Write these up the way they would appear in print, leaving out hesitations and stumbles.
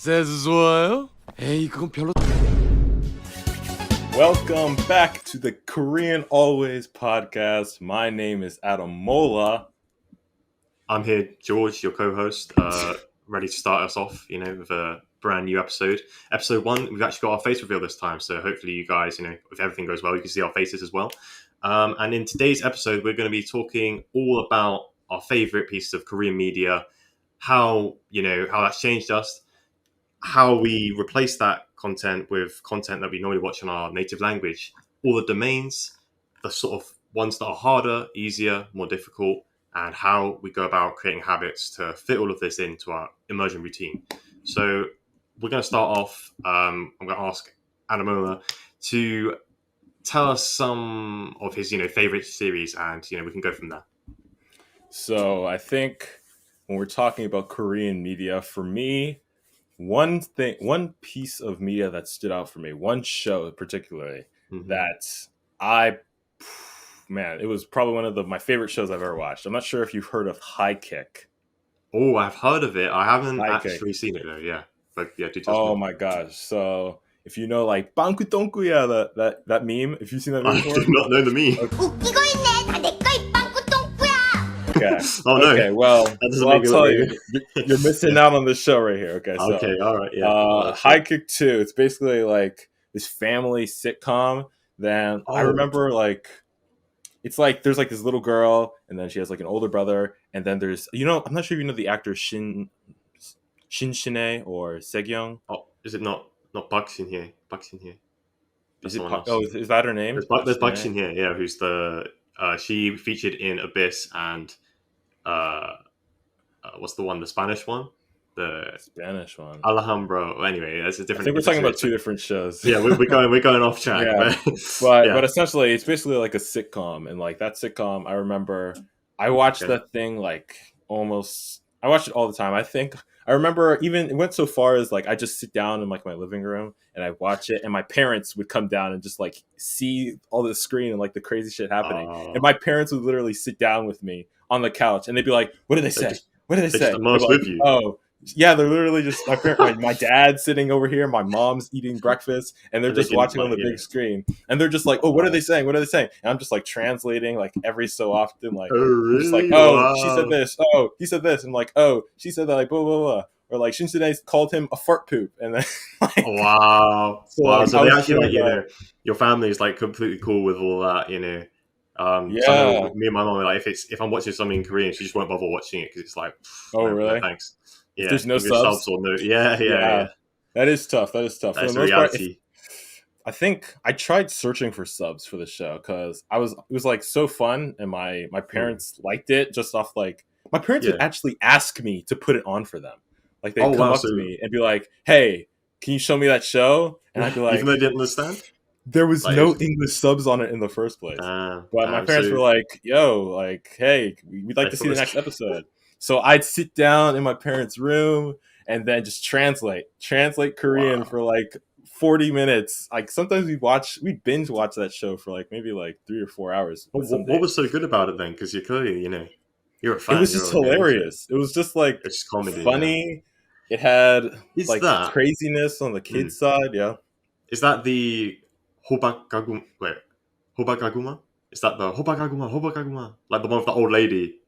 재즈 좋아요? 에이 그건 별로. Welcome back to the Korean Always podcast. My name is Ademola. I'm here, George, your co-host, ready to start us off, with a brand new episode. Episode 1, we've actually got our face reveal this time, so hopefully you guys, if everything goes well, you can see our faces as well. And in today's episode, we're going to be talking all about our favorite pieces of Korean media, how that's changed us, how we replace that content with content that we normally watch in our native language, all the domains, the sort of ones that are harder, easier, more difficult, and how we go about creating habits to fit all of this into our immersion routine. So we're going to start off. I'm going to ask Ademola to tell us some of his, favorite series, and we can go from there. So I think when we're talking about Korean media, for me, one piece of media that stood out for me, one show particularly, that it was probably one of my favorite shows I've ever watched. I'm not sure if you've heard of High Kick. Oh, I've heard of it. I haven't actually seen it though. Yeah, but yeah, do tell me. Oh my gosh! So if you know like Bangku Tonkuya, that meme, if you've seen that meme before, I do not know the meme. Okay. Oh no. Okay. Well, I'll tell you, you're missing out on this show right here. Okay. So, okay. All right. Yeah. High Kick 2. It's basically like this family sitcom. Then I remember it's like there's like this little girl, and then she has like an older brother, and then there's I'm not sure if you know the actor Shin Shine or Segyeong. Oh, is it not Park Shin Hye? Is that her name? There's Park Shin Hye, yeah, who's the she featured in Abyss and what's the one? The Spanish one? The Spanish one. Alhambra. Anyway, that's a different. I think we're talking about two different shows. Yeah, we're going off track. Yeah. But essentially, it's basically like a sitcom, and like that sitcom, I remember I watched that thing like almost. I watched it all the time. I remember even it went so far as like I just sit down in like my living room and I watch it, and my parents would come down and just like see all the screen and like the crazy shit happening, and my parents would literally sit down with me on the couch and they'd be like, "What did they say? What did they say?" Just with you. Oh. Yeah, they're literally just my dad's sitting over here, my mom's eating breakfast, and they're just watching on the big screen, and they're just like, "Oh, what are they saying? What are they saying?" And I'm just like translating, like every so often, like really? just like, "Oh, wow. She said this. Oh, he said this," and I'm like, "Oh, she said that." Like blah blah blah, or like Shinsuke called him a fart poop, and then like, wow, so, wow. Like, so they actually like your family is like completely cool with all that, Yeah. Me and my mom are like, if I'm watching something in Korean, she just won't bother watching it because it's like, oh really? No, thanks. Yeah, there's no subs or no. Yeah. That is tough. That's for the most reality. I think I tried searching for subs for the show because it was like so fun, and my parents liked it just off like my parents would actually ask me to put it on for them. Like they'd come up to me and be like, "Hey, can you show me that show?" And I'd be like, even though they didn't understand. There was no English subs on it in the first place. But my parents were like, "Yo, like, hey, we'd like to see the next episode." So I'd sit down in my parents' room and then just translate Korean for like 40 minutes. Like sometimes we binge watch that show for like maybe like 3 or 4 hours. What was so good about it then? Because you're clearly, you're a fan. It was just hilarious. It was just like it's comedy, funny. Yeah. It had that craziness on the kids' side. Yeah. Is that the Hobakaguma? Wait, Hobakaguma? Is that the Hobakaguma? Like the one with the old lady?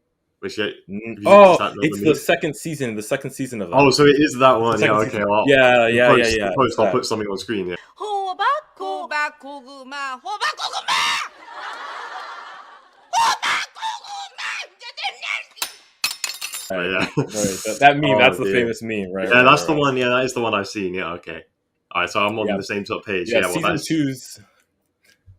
It's the second season. The second season of that. Oh, so it is that one. Yeah, okay. Well, yeah. I'll put something on screen. Yeah. That meme. That's the famous meme, right? Yeah, that's the one. Yeah, that is the one I've seen. Yeah, okay. All right, so I'm on the same sort of page. Yeah, season 2's.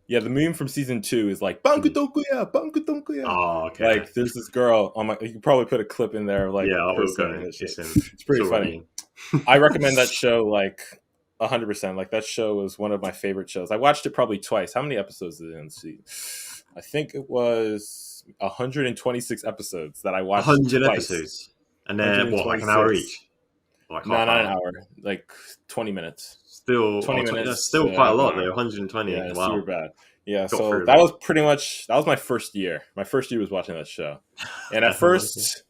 Yeah, the meme from season 2 is like Bangku Tonkuya. Oh, okay. Like there's this girl on you can probably put a clip in there. Like it's pretty funny. I recommend that show like 100%. Like that show was one of my favorite shows. I watched it probably twice. How many episodes did it see? I think it was 126 episodes that I watched. 100 episodes, and then what, like an hour each? Like not an hour, like 20 minutes. Still 20 minutes. That's still quite a lot though. 120. Yeah, wow. Super bad. Yeah, so that was my first year. My first year was watching that show, and at first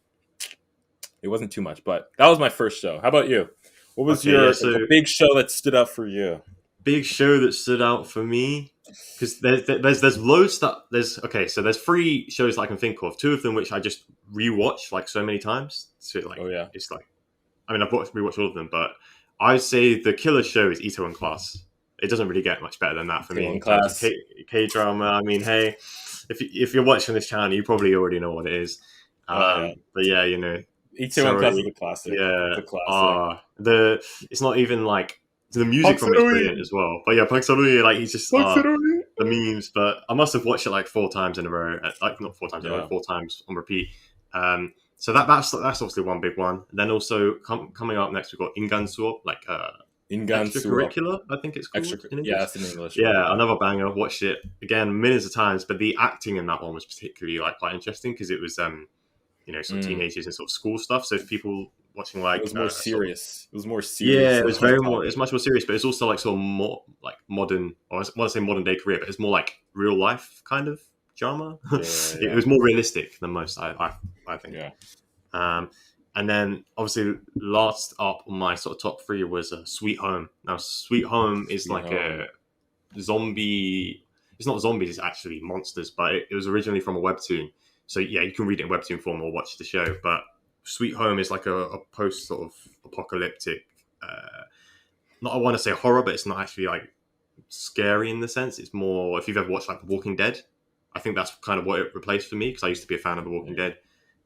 it wasn't too much, but that was my first show. How about you? What was Okay, your yeah, so- the big show that stood out for you? Big show that stood out for me, because there's loads that so there's 3 shows that I can think of. 2 of them which I just rewatch like so many times. So like, Oh yeah. it's like, I mean, I've rewatched all of them, but I'd say the killer show is Ito and Class. It doesn't really get much better than that for me Ito in and terms of Class. K drama. I mean, hey, if you're watching this channel, you probably already know what it is. Yeah. But yeah, you know, Ito and Class is a classic. yeah, It's a classic. it's not even like the music from it is brilliant as well. But yeah, Park Seol-woo, like he's just the memes. But I must have watched it like 4 times in a row, like not 4 times in a row, 4 times on repeat. So that's obviously one big one. Then also coming up next, we've got Ingan Suop, like Ingan extracurricular, I think it's called in English. Yeah, that's in English. Yeah, another banger. Watched it again millions of times, but the acting in that one was particularly like quite interesting because it was sort of teenagers and sort of school stuff. So if people watching like it was more serious. It was more serious. Yeah, it was very more. It's much more serious, but it's also like sort of more like modern. Or I want to say modern day Korea, but it's more like real life kind of drama. Yeah. It was more realistic than most. I think. Yeah. And then obviously last up on my sort of top 3 was Sweet Home. Now Sweet Home is a zombie. It's not zombies. It's actually monsters. But it was originally from a webtoon. So yeah, you can read it in webtoon form or watch the show. But Sweet Home is like a post sort of apocalyptic. Not I want to say horror, but it's not actually like scary in the sense. It's more if you've ever watched like The Walking Dead. I think that's kind of what it replaced for me because I used to be a fan of The Walking Dead.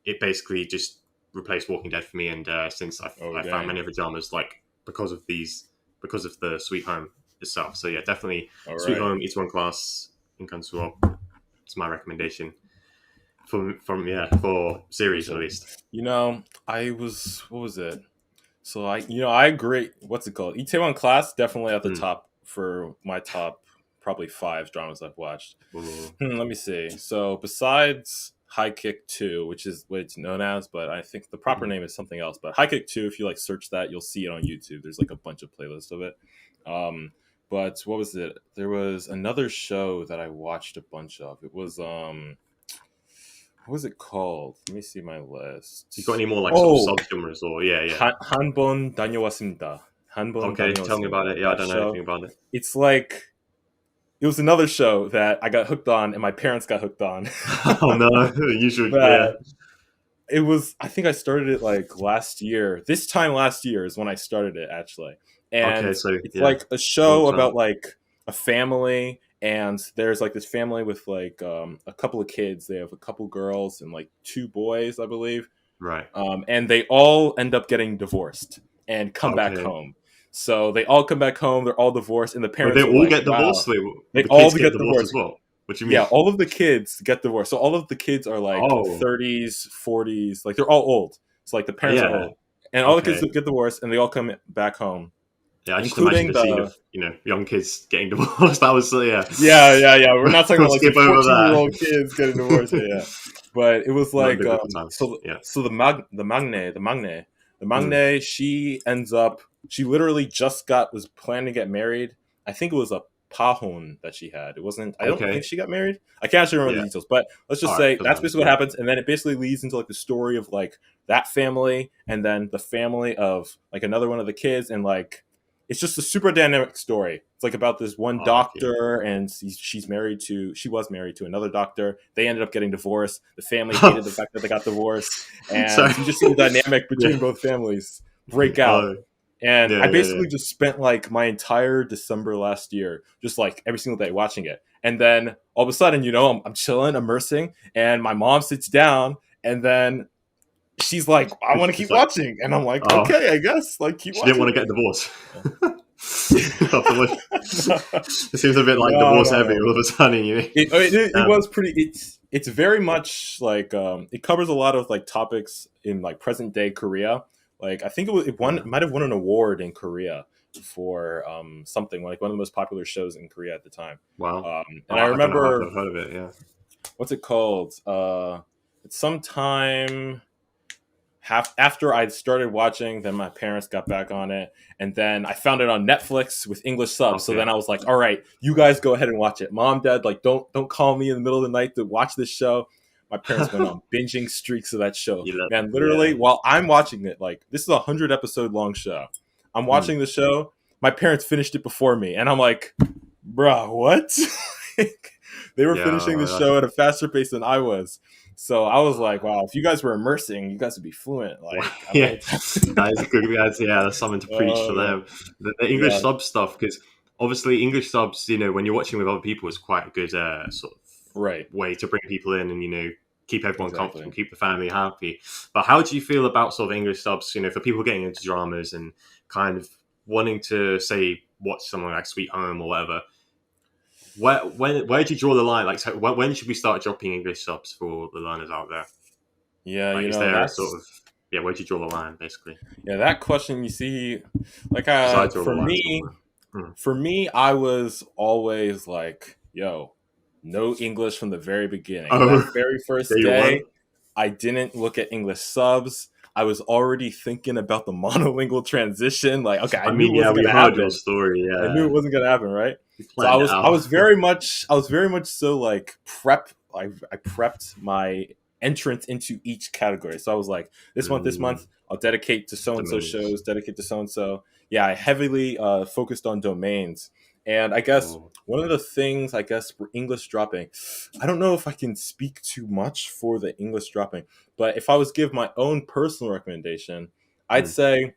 It basically just replaced Walking Dead for me, and since I found many of the dramas like because of the Sweet Home itself. So yeah, definitely Sweet Home, Itaewon Class, Inkan Suop. It's my recommendation for series at least. What was it? So I agree. What's it called? Itaewon Class definitely at the top for my top probably 5 dramas I've watched. Let me see. So besides High Kick 2, which is what it's known as, but I think the proper name is something else. But High Kick 2, if you like search that, you'll see it on YouTube. There's like a bunch of playlists of it. But what was it? There was another show that I watched a bunch of. It was what was it called? Let me see my list. You got any more like sort of subgenres or 한번 다녀왔습니다. Okay, tell me about it. Yeah, I don't know anything about it. It's like it was another show that I got hooked on and my parents got hooked on. Oh no, usually it was. I think I started it like last year. This time last year is when I started it actually, and it's like a show about like a family, and there's like this family with like a couple of kids. They have a couple girls and like 2 boys, I believe. Right. And they all end up getting divorced and come back home. So they all come back home. They're all divorced, and the parents. But they all get divorced. They all get divorced as well. What do you mean? Yeah, all of the kids get divorced. So all of the kids are like 30s, 40s. Like they're all old. So like the parents are old, and all the kids get divorced, and they all come back home. Yeah, I just imagine the scene of young kids getting divorced. That was Yeah. We're not talking about like 14-year-old kids getting divorced. Yeah, but it was like so the magne, she ends up. She literally was planning to get married. I think it was a pahon that she had. It wasn't. I don't think she got married. I can't actually remember the details, but let's just say that's basically what happens, and then it basically leads into like the story of like that family, and then the family of like another one of the kids, and like it's just a super dynamic story. It's like about this one doctor, and she was married to another doctor. They ended up getting divorced. The family hated the fact that they got divorced, and you just see the dynamic between both families break out. And I basically just spent like my entire December last year just like every single day watching it. And then all of a sudden, I'm chilling, immersing, and my mom sits down, and then she's like, I want to keep watching. And I'm like, okay, I guess. Like, keep watching. She didn't want to get divorced. It seems a bit like divorce heavy all of a sudden. It was pretty... It's very much like... it covers a lot of like topics in like present day Korea. Like I think it might have won an award in Korea for something like one of the most popular shows in Korea at the time. Wow! And I remember I've heard of it. Yeah. What's it called? It's sometime after I started watching. Then my parents got back on it, and then I found it on Netflix with English subs. So then I was like, "All right, you guys go ahead and watch it. Mom, Dad, like don't call me in the middle of the night to watch this show." My parents went on binging streaks of that show. Man, literally, while I'm watching it, like, this is a 100-episode long show. I'm watching the show. My parents finished it before me, and I'm like, bruh, what? They were finishing the show at a faster pace than I was. So I was like, wow, if you guys were immersing, you guys would be fluent. Like, I don't know what's happening. That is good. That's something to preach to them. The English sub stuff, because obviously English subs, when you're watching with other people, is quite a good sort of way to bring people in and keep everyone comfortable, keep the family happy. But how do you feel about sort of English subs? For people getting into dramas and kind of wanting to say watch something like Sweet Home or whatever. Where do you draw the line? Like, so when should we start dropping English subs for the learners out there? Yeah, is there a sort of where do you draw the line, basically? Yeah, that question, you see, like for me, I was always like, yo, no English from the very beginning. That very first day, I didn't look at English subs. I was already thinking about the monolingual transition. Like, okay, I knew it wasn't gonna happen. Your story. Yeah, I knew it wasn't gonna happen, right? So I was very much so like I prepped my entrance into each category. So I was like, this month I'll dedicate to so and so shows, dedicate to so and so. Yeah, I heavily focused on domains. And I guess one of the things, for English dropping, I don't know if I can speak too much for the English dropping, but if I was to give my own personal recommendation, I'd say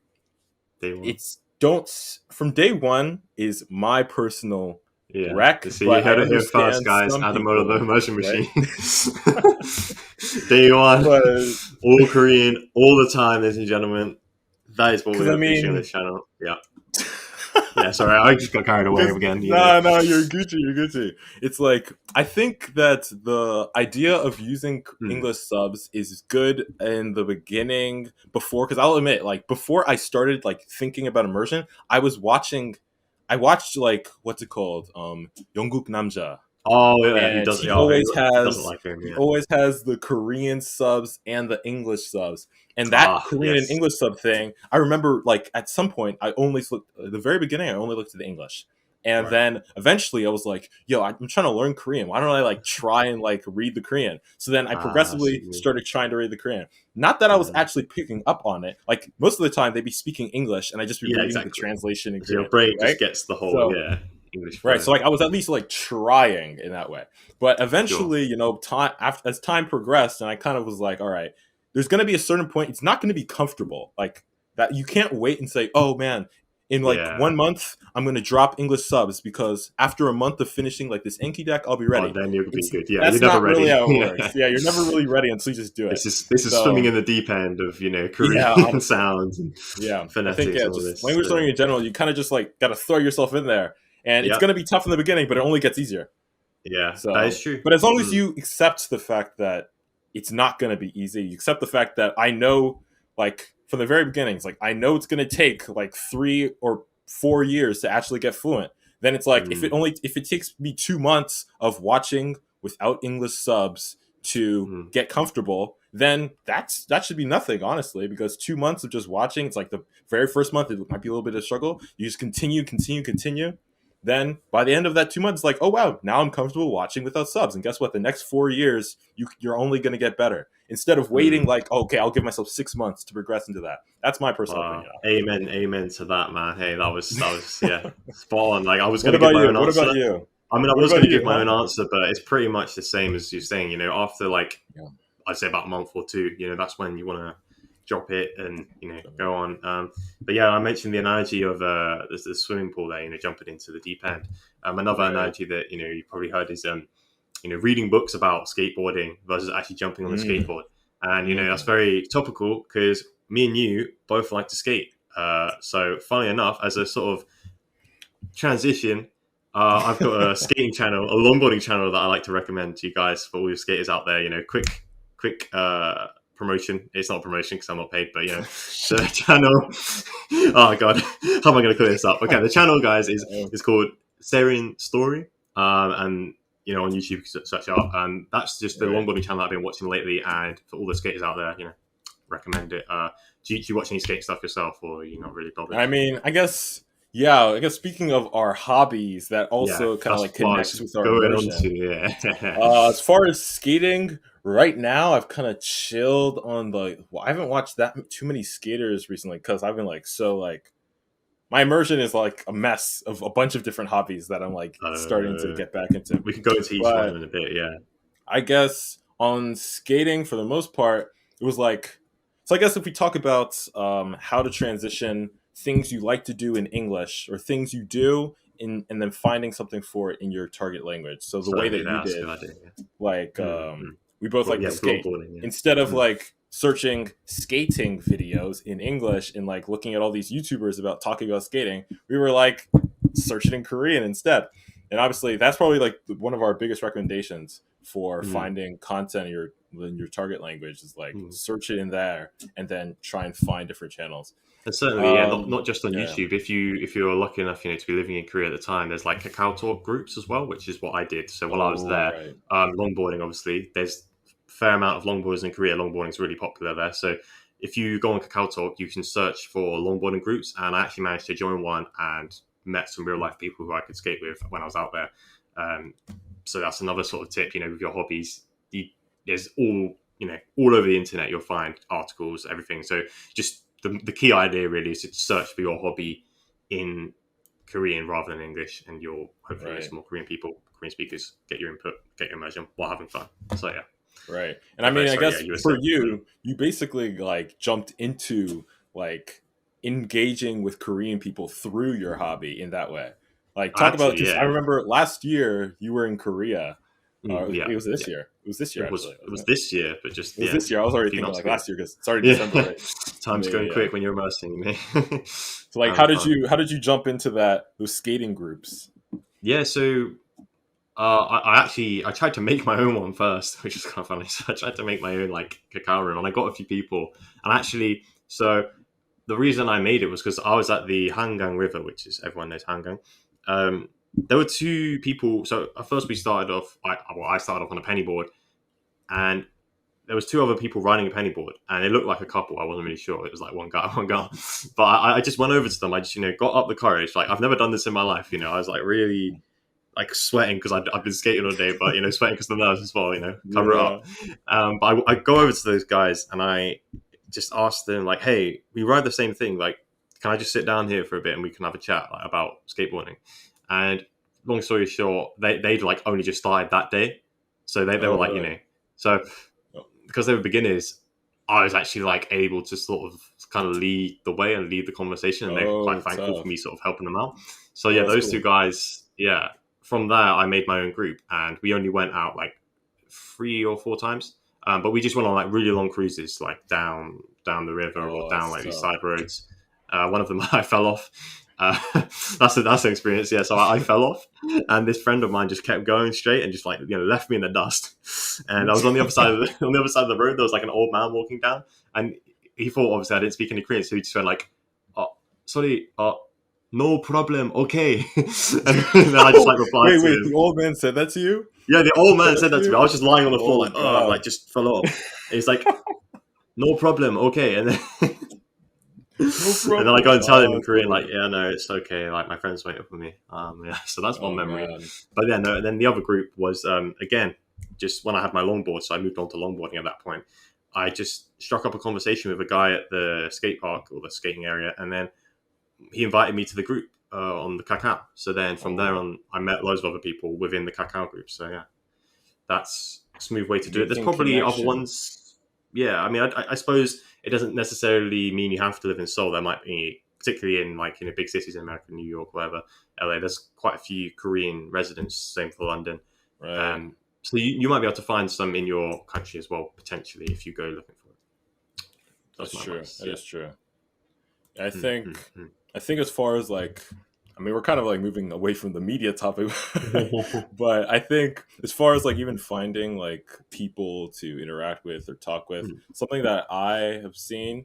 from day one is my personal rec. So you heard it here first, guys. Ademola, the Immersion machine. Day one, all Korean, all the time, ladies and gentlemen. That is what we're appreciating on this channel. Yeah. Yeah, sorry, I just got carried away again. No, you're Gucci. It's like, I think that the idea of using English subs is good in the beginning because I'll admit, like, before I started, like, thinking about immersion, I watched, like, what's it called? 영국 남자. Oh, yeah, and he always has the Korean subs and the English subs. And that Korean and English sub thing, I remember, like, at some point, at the very beginning, I only looked at the English. And then eventually I was like, yo, I'm trying to learn Korean. Why don't I, like, try and, like, read the Korean? So then I progressively started trying to read the Korean. Not that I was actually picking up on it. Like, most of the time, they'd be speaking English, and I'd just be reading the translation in Korean. Your brain just gets the whole, English. Right, so, like, I was at least, like, trying in that way. But eventually, as time progressed, and I kind of was like, all right, there's going to be a certain point, it's not going to be comfortable. Like, that you can't wait and say, oh, man, in, like, 1 month, I'm going to drop English subs, because after a month of finishing, like, this Inky deck, I'll be ready. Then you'll be good. Yeah, that's you're never not ready. Really how it works. Yeah, you're never really ready until you just do it. This is swimming in the deep end of, Korean sounds and phonetics. I think, just language learning in general, you kind of just, like, got to throw yourself in there. And it's going to be tough in the beginning, but it only gets easier. Yeah, that is true. But as long as you accept the fact that it's not going to be easy, you accept the fact that I know, like, from the very beginnings, like, I know it's going to take, like, 3 or 4 years to actually get fluent. Then it's like, if it takes me 2 months of watching without English subs to get comfortable, then that should be nothing, honestly, because 2 months of just watching, it's like the very first month, it might be a little bit of a struggle. You just continue. Then by the end of that 2 months, it's like, oh, wow, now I'm comfortable watching without subs. And guess what? The next 4 years, you're only going to get better. Instead of waiting like, okay, I'll give myself 6 months to progress into that. That's my personal opinion. Amen to that, man. Hey, that was spot on. Like, I was going to give my own answer. What about you? I mean, I was going to give my own answer, but it's pretty much the same as you're saying. After, like, I'd say about a month or two, that's when you want to drop it and go on. But yeah, I mentioned the analogy of the swimming pool there, jumping into the deep end. Another analogy that you probably heard is reading books about skateboarding versus actually jumping on the skateboard. And that's very topical because me and you both like to skate. So funny enough, as a sort of transition, I've got a skating channel, a longboarding channel that I like to recommend to you guys for all your skaters out there. Quick promotion. It's not a promotion because I'm not paid, but the channel. Oh god, how am I going to clear this up? Okay, the channel, guys, is called Serien Story, and on YouTube you can search it up. And that's just the longboarding channel that I've been watching lately. And for all the skaters out there, recommend it. Do you watch any skate stuff yourself, or are you not really bothered? I mean, I guess speaking of our hobbies, that also kind of like connects with our immersion. As far as skating, right now I've kind of chilled on I haven't watched that too many skaters recently because I've been like so like my immersion is like a mess of a bunch of different hobbies that I'm like starting to get back into. We can go into each But one in a bit. Yeah. I guess on skating, for the most part, it was like, so I guess if we talk about how to transition things you like to do in English or things you do and then finding something for it in your target language. So the way Certainly, that you that's a did, good idea. Yeah. like Mm-hmm. we both Well, like yeah, to with skate. longboarding. Yeah. Instead of like searching skating videos in English and like looking at all these YouTubers about talking about skating, we were like searching in Korean instead. And obviously, that's probably like one of our biggest recommendations for finding content in your target language is like search it in there and then try and find different channels. And certainly, yeah, not just on yeah. YouTube. If you're lucky enough, to be living in Korea at the time, there's like Kakao Talk groups as well, which is what I did. So while I was there, longboarding, obviously, there's a fair amount of longboarders in Korea. Longboarding is really popular there. So if you go on Kakao Talk, you can search for longboarding groups, and I actually managed to join one and met some real life people who I could skate with when I was out there. So that's another sort of tip. With your hobbies, there's all over the internet. You'll find articles, everything. So just the key idea really is to search for your hobby in Korean rather than English, and you'll hopefully get some more Korean people, Korean speakers, get your input, get your immersion while having fun. So yeah. Right. And I mean, I guess for you basically like jumped into like engaging with Korean people through your hobby in that way. Like talk about, because I remember last year you were in Korea. It was this year. It was this year. It was this year, but just it was this year. I was already thinking like last year because it's already December. Right? Time's going quick when you're immersing. So like, how did you jump into those skating groups? Yeah, so I tried to make my own one first, which is kind of funny. So I tried to make my own like Kakao room, and I got a few people. And actually, so the reason I made it was because I was at the Hangang River, which is everyone knows Hangang. There were two people. So at first we started off. I started off on a penny board, and there was two other people riding a penny board, and it looked like a couple. I wasn't really sure. It was like one guy, one girl. But I just went over to them. I just got up the courage. Like I've never done this in my life. I was like really like sweating because I've been skating all day, but sweating because the nerves as well. Cover it up. But I go over to those guys and I just asked them like, "Hey, we ride the same thing. Like, can I just sit down here for a bit and we can have a chat about skateboarding?" And long story short, they'd like only just started that day, so they were like, really? So because they were beginners, I was actually like able to sort of kind of lead the way and lead the conversation, and they were quite thankful for me sort of helping them out. So yeah, those two guys, yeah. From there, I made my own group, and we only went out like 3 or 4 times. But we just went on like really long cruises, like down the river or down like these side roads. One of them I fell off. That's an experience. Yeah, so I fell off, and this friend of mine just kept going straight and just like left me in the dust. And I was on the other side of the road. There was like an old man walking down, and he thought obviously I didn't speak any Korean, so he just went like, "Oh, sorry, no problem, okay." And then I just like replied to him. The old man said that to you? Yeah, the old man said that to me. I was just lying on the floor like just fell off. And he's like, "No problem, okay." And then and then I go and tell him in Korean like, "Yeah, no, it's okay. Like my friend's waiting for me." Yeah, so that's one memory. Man. But yeah, no. And then the other group was again just when I had my longboard, so I moved on to longboarding at that point. I just struck up a conversation with a guy at the skate park or the skating area, and then he invited me to the group on the Kakao. So then from there on, I met loads of other people within the Kakao group. So yeah, that's a smooth way to do it. There's probably other ones. Yeah, I mean, I suppose it doesn't necessarily mean you have to live in Seoul. There might be, particularly in like big cities in America, New York, whatever, LA. There's quite a few Korean residents. Same for London. Right. So you might be able to find some in your country as well, potentially, if you go looking for it. That's true. That is true. I think as far as like, I mean, we're kind of like moving away from the media topic, but I think as far as like even finding like people to interact with or talk with, something that I have seen,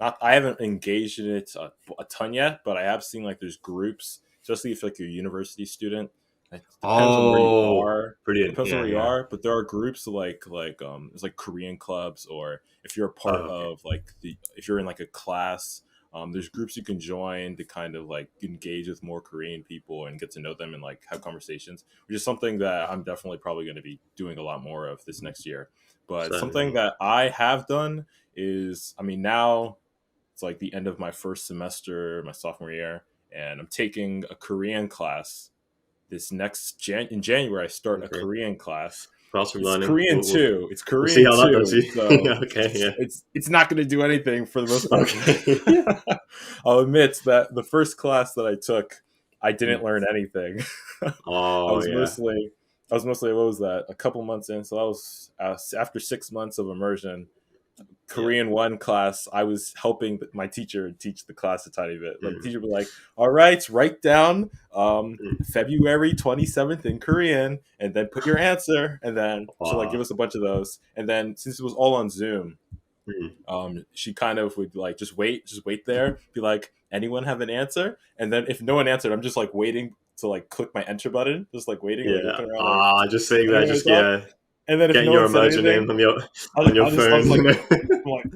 I haven't engaged in it a ton yet, but I have seen like there's groups, especially if like you're a university student. It depends on where you are. Brilliant. Depends on where you are, but there are groups like there's like Korean clubs, or if you're a part of like if you're in like a class. There's groups you can join to kind of like engage with more Korean people and get to know them and like have conversations, which is something that I'm definitely probably going to be doing a lot more of this next year. But something that I have done is, I mean, now it's like the end of my first semester, my sophomore year, and I'm taking a Korean class. This next in January, I start a Korean class. Classroom It's learning. Korean too. It's We'll Korean see how that too. does. So Okay, yeah. it's not going to do anything for the most part. Okay. I'll admit that the first class that I took, I didn't learn anything. Oh, I was yeah. mostly what was that? A couple months in. So I was after 6 months of immersion. Korean 1 class, I was helping my teacher teach the class a tiny bit. Like the teacher would be like, all right, write down February 27th in Korean and then put your answer. And then she'll like give us a bunch of those. And then since it was all on Zoom, she kind of would like just wait there, be like, anyone have an answer? And then if no one answered, I'm just like waiting to like click my enter button, just like waiting, like looking around. Like, just saying that, just and then if getting no your one said immersion anything, in on your phone.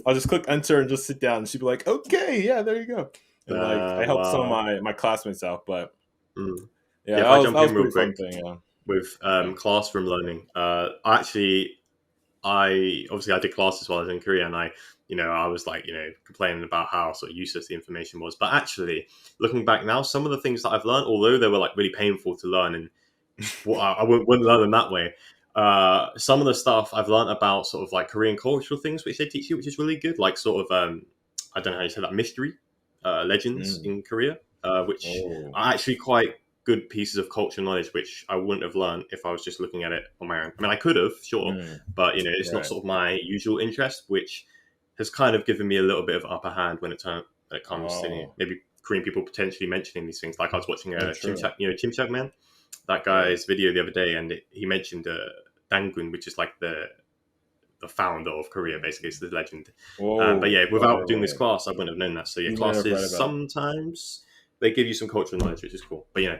I'll just click enter and just sit down. And she'd be like, "Okay, yeah, there you go." And like I helped some of my classmates out, but If that I was jump a in real pretty fun quick thing. with classroom learning, actually, I did classes while I was in Korea, and I was like, complaining about how sort of useless the information was. But actually, looking back now, some of the things that I've learned, although they were like really painful to learn, and I wouldn't learn them that way. Some of the stuff I've learned about sort of like Korean cultural things, which they teach you, which is really good. Like sort of, I don't know how you say that, mystery legends in Korea, which are actually quite good pieces of cultural knowledge, which I wouldn't have learned if I was just looking at it on my own. I mean, I could have, sure, but it's not sort of my usual interest, which has kind of given me a little bit of upper hand when it comes to maybe Korean people potentially mentioning these things. Like I was watching Chimchak Man, that guy's video the other day, and he mentioned Dangun, which is like the founder of Korea, basically. It's the legend. But yeah, without doing this class, I wouldn't have known that. So yeah, classes sometimes they give you some cultural knowledge, which is cool. But you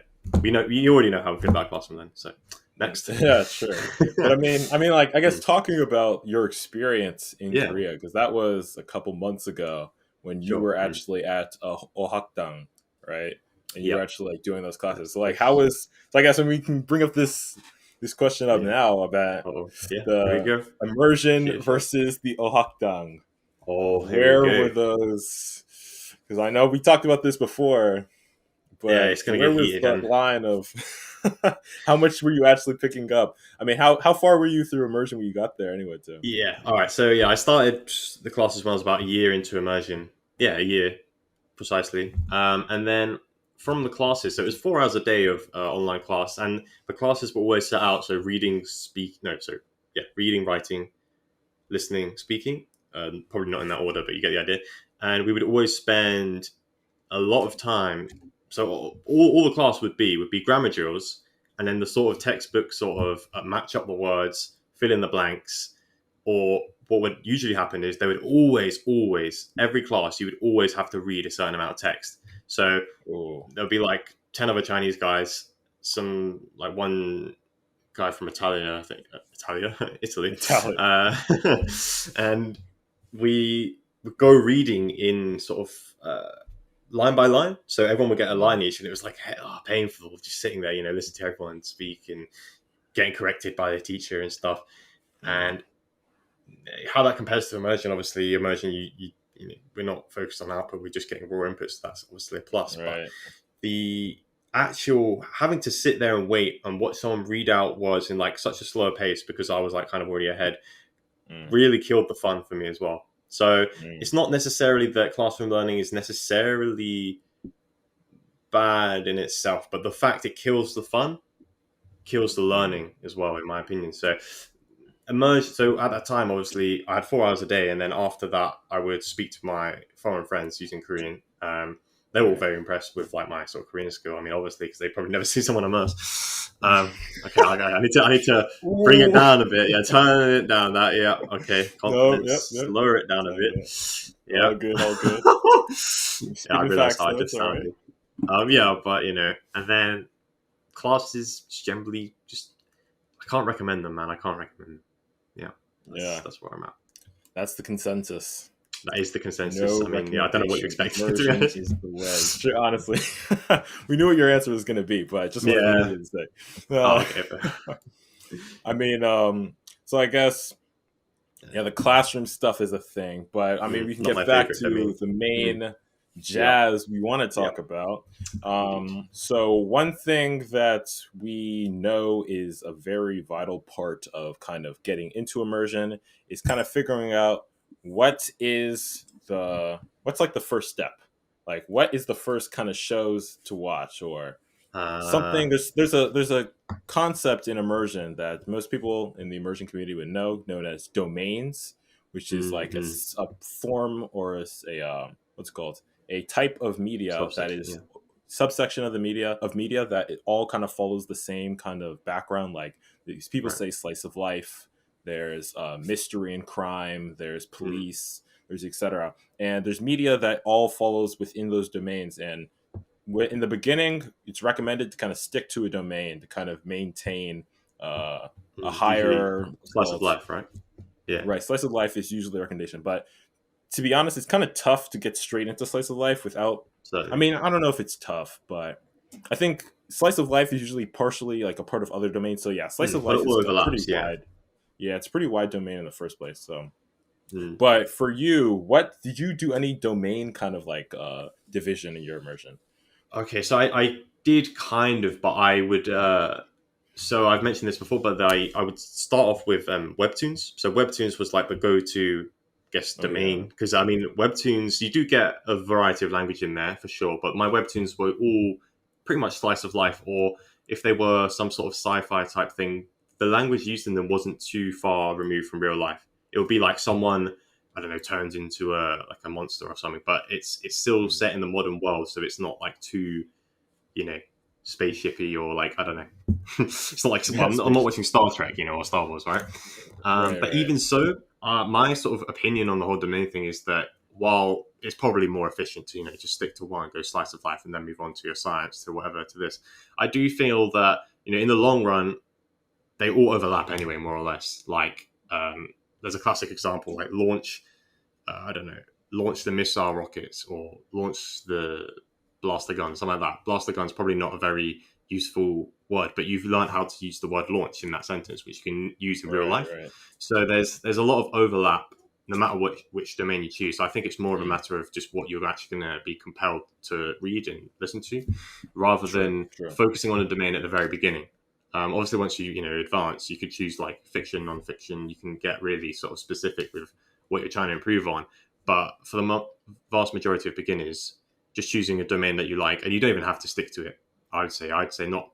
already know how good that classroom then. So next, yeah, sure. But I mean, like I guess talking about your experience in Korea, because that was a couple months ago when you were actually at Ohakdang, right? And you were actually like doing those classes. So like, how was? So I guess we can bring up this question up now about the immersion versus the Ohakdang. Where were those? Because I know we talked about this before, but it's gonna get heated. Where was that line of how much were you actually picking up? I mean, how far were you through immersion when you got there anyway, too? Yeah. All right. So I started the classes when I was about a year into immersion. Yeah, a year precisely. And then from the classes, so it was 4 hours a day of online class, and the classes were always set out. So reading, writing, listening, speaking. Probably not in that order, but you get the idea. And we would always spend a lot of time. So all the class would be grammar drills, and then the sort of textbook sort of match up the words, fill in the blanks, or what would usually happen is they would always, every class, you would always have to read a certain amount of text. So there'll be like 10 other Chinese guys, some like one guy from Italy, Italy. And we would go reading in sort of line by line. So everyone would get a line each, and it was like painful just sitting there, listening to everyone speak and getting corrected by the teacher and stuff. And how that compares to immersion, obviously immersion, you we're not focused on output, we're just getting raw inputs. That's obviously a plus. Right. But the actual having to sit there and wait and watch someone read out words in like such a slow pace, because I was like kind of already ahead, really killed the fun for me as well. So it's not necessarily that classroom learning is necessarily bad in itself, but the fact it kills the fun kills the learning as well, in my opinion. So so at that time, obviously, I had 4 hours a day, and then after that, I would speak to my foreign friends using Korean. They were all very impressed with like my sort of Korean skill. I mean, obviously, because they probably never see someone immerse. Okay, I need to bring it down a bit. Yeah, turn it down. Okay, confidence. Lower it down a bit. Yeah, all good. Yeah, I realized how I just sounded. But and then classes generally just I can't recommend them, man. I can't recommend them. That's where I'm at. That's the consensus. That is the consensus. I mean, I don't know what you expected. Is the way. Sure, honestly, we knew what your answer was going to be, but I just wanted you to say. Okay. I mean, so I guess the classroom stuff is a thing, but I mean, we can get back to the main jazz we want to talk about. So one thing that we know is a very vital part of kind of getting into immersion is kind of figuring out what's like the first step. Like what is the first kind of shows to watch or Uh, something. There's a concept in immersion that most people in the immersion community would know, known as domains, which is like mhm. a form or what's it called, a type of media that Subsection, is yeah. subsection of the media that it all kind of follows the same kind of background. Like these people Right. say slice of life. There's mystery and crime. There's Mm. police. There's etc. And there's media that all follows within those domains. And in the beginning, it's recommended to kind of stick to a domain to kind of maintain a Usually higher, what's it slice of called, life, right? Yeah. right, slice of life is usually a recommendation. But to be honest, it's kind of tough to get straight into slice of life without, I Certainly. mean, I don't know if it's tough, but I think slice of life is usually partially like a part of other domains. So yeah, slice of But it life is all a pretty overlaps. Yeah. wide, yeah, it's a pretty wide domain in the first place. So Mm. but for you, what did you do any domain kind of like division in your immersion? Okay, so I did kind of, but I would. So I've mentioned this before, but I would start off with Webtoons. So Webtoons was like the go-to, I guess, Oh yeah. domain because I mean Webtoons you do get a variety of language in there for sure, but my Webtoons were all pretty much slice of life, or if they were some sort of sci-fi type thing, the language used in them wasn't too far removed from real life. It would be like someone, I don't know, turns into a monster or something, but it's still Mm. set in the modern world, so it's not like too, you know, spaceshipy or like I don't know. It's not like Yeah, I'm not space. watching Star Trek, or Star Wars, right? Right, But right. even so, my sort of opinion on the whole domain thing is that while it's probably more efficient to just stick to one, go slice of life, and then move on to your science to whatever to this, I do feel that in the long run they all overlap anyway, more or less. Like there's a classic example like launch, I don't know, launch the missile rockets or launch the blaster gun, something like that. Blaster gun's probably not a very useful word, but you've learned how to use the word launch in that sentence, which you can use in real Right, life. right. So there's a lot of overlap, no matter which domain you choose. So I think it's more of a Mm. matter of just what you're actually going to be compelled to read and listen to, rather True, than true. focusing on a domain at the very beginning. Obviously, once you advance, you could choose like fiction, non-fiction. You can get really sort of specific with what you're trying to improve on. But for the vast majority of beginners, just choosing a domain that you like, and you don't even have to stick to it. I'd say not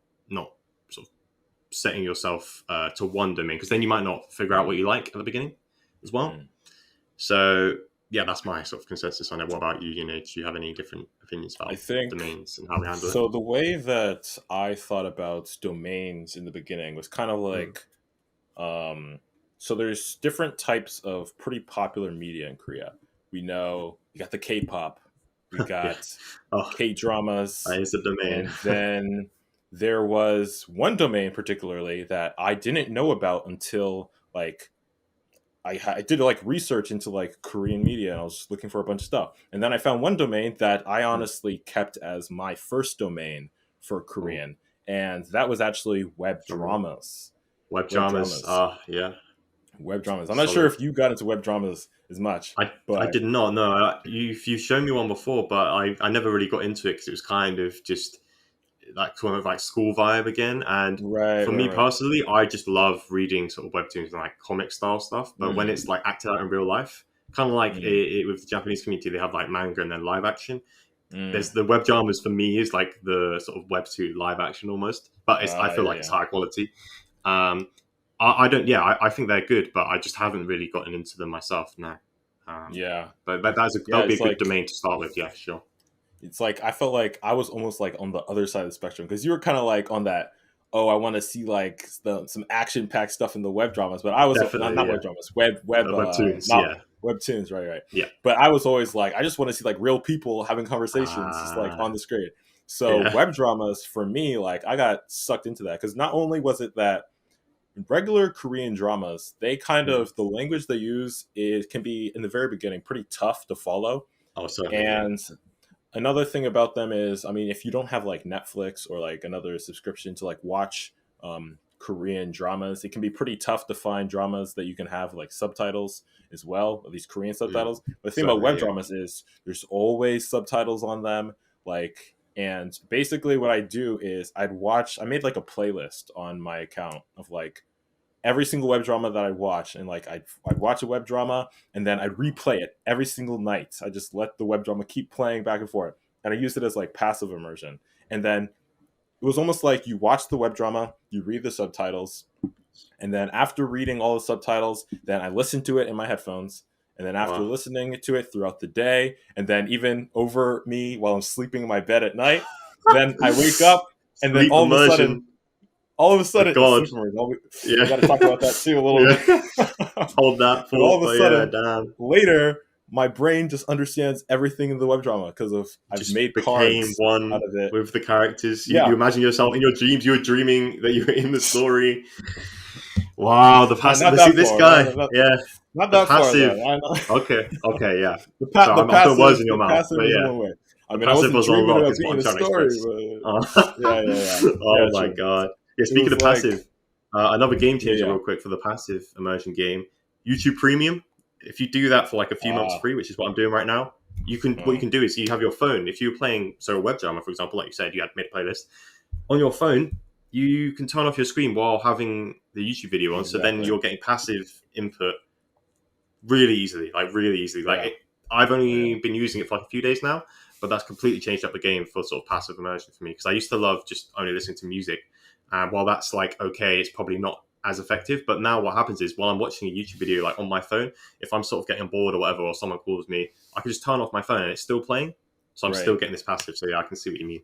sort of setting yourself to one domain, because then you might not figure out what you like at the beginning as well. Mm. So yeah, that's my sort of consensus on it. What about you? Do you have any different opinions I about think domains and how we handle it? so. The way that I thought about domains in the beginning was kind of Mm. like, so there's different types of pretty popular media in Korea. We know you got the K-pop, we Yeah. got Oh, K-dramas, that is a domain. and then there was one domain particularly that I didn't know about until like I did like research into like Korean media and I was looking for a bunch of stuff. And then I found one domain that I Mm. honestly kept as my first domain for Oh, Korean. And that was actually web drum roll. dramas. Web Web dramas. dramas. Yeah, Web dramas. I'm not sure solid. if you got into web dramas as much, I but did not know. You've shown me one before, but I never really got into it because it was kind of just like kind of like school vibe again. And right, for right, me right. personally, I just love reading sort of webtoons and like comic style stuff. But when it's Mm, like acted out in real life, kind of like mm, with the Japanese community, they have like manga and then live action. mm. There's the web dramas for me is like the sort of webtoon live action almost, but I feel Yeah, like it's yeah. higher quality. Um, I don't. Yeah, I think they're good, but I just haven't really gotten into them myself now. Yeah. But that Yeah, would be a it's good like domain to start with. Yeah, sure. I felt like I was almost like on the other side of the spectrum because you were kind of like on that. Oh, I want to see like some action packed stuff in the web dramas, but I was Definitely, not yeah. web dramas, web Webtoons, not yeah, webtoons, right, right. yeah. But I was always like, I just want to see like real people having conversations just like Uh, on the screen. So yeah. web dramas for me, like I got sucked into that because not only was it that regular Korean dramas, they kind Mm. of the language they use it can be in the very beginning pretty tough to follow, Oh, certainly, yeah. and another thing about them is, I mean, if you don't have like Netflix or like another subscription to like watch Korean dramas. It can be pretty tough to find dramas that you can have like subtitles as well, at least Korean subtitles. But the thing about web dramas is there's always subtitles on them. Like, and basically what I do is I made like a playlist on my account of like every single web drama that I watch, and like I'd watch a web drama and then I'd replay it every single night. I just let the web drama keep playing back and forth, and I used it as like passive immersion. And then it was almost like you watch the web drama, you read the subtitles, and then after reading all the subtitles, then I listen to it in my headphones. And then after listening to it throughout the day, and then even over me while I'm sleeping in my bed at night, then I wake up, and then all of a sudden, God. We got to talk about that too a little bit. Hold that for all of a sudden, later, my brain just understands everything in the web drama because I've made cards one out of it with the characters. You imagine yourself in your dreams. You're dreaming that you're in the story. Wow, the passive. See this guy. Not that passive. Far. Okay, yeah. The passive, I'm putting words in your mouth. Passive is one way. I mean, I wasn't dreaming about being in a story, but Oh my god. Yeah, speaking of passive, another game changer real quick for the passive immersion game, YouTube Premium. If you do that for like a few months free, which is what I'm doing right now, what you can do is you have your phone. If you're playing a web drama, for example, like you said, you had made a playlist on your phone, you can turn off your screen while having the YouTube video on. So then you're getting passive input really easily. I've only been using it for like a few days now, but that's completely changed up the game for sort of passive immersion for me, because I used to love just only listening to music. While that's like okay, it's probably not as effective. But now what happens is while I'm watching a YouTube video like on my phone, if I'm sort of getting bored or whatever, or someone calls me, I can just turn off my phone and it's still playing. So I'm still getting this passive. So yeah, I can see what you mean.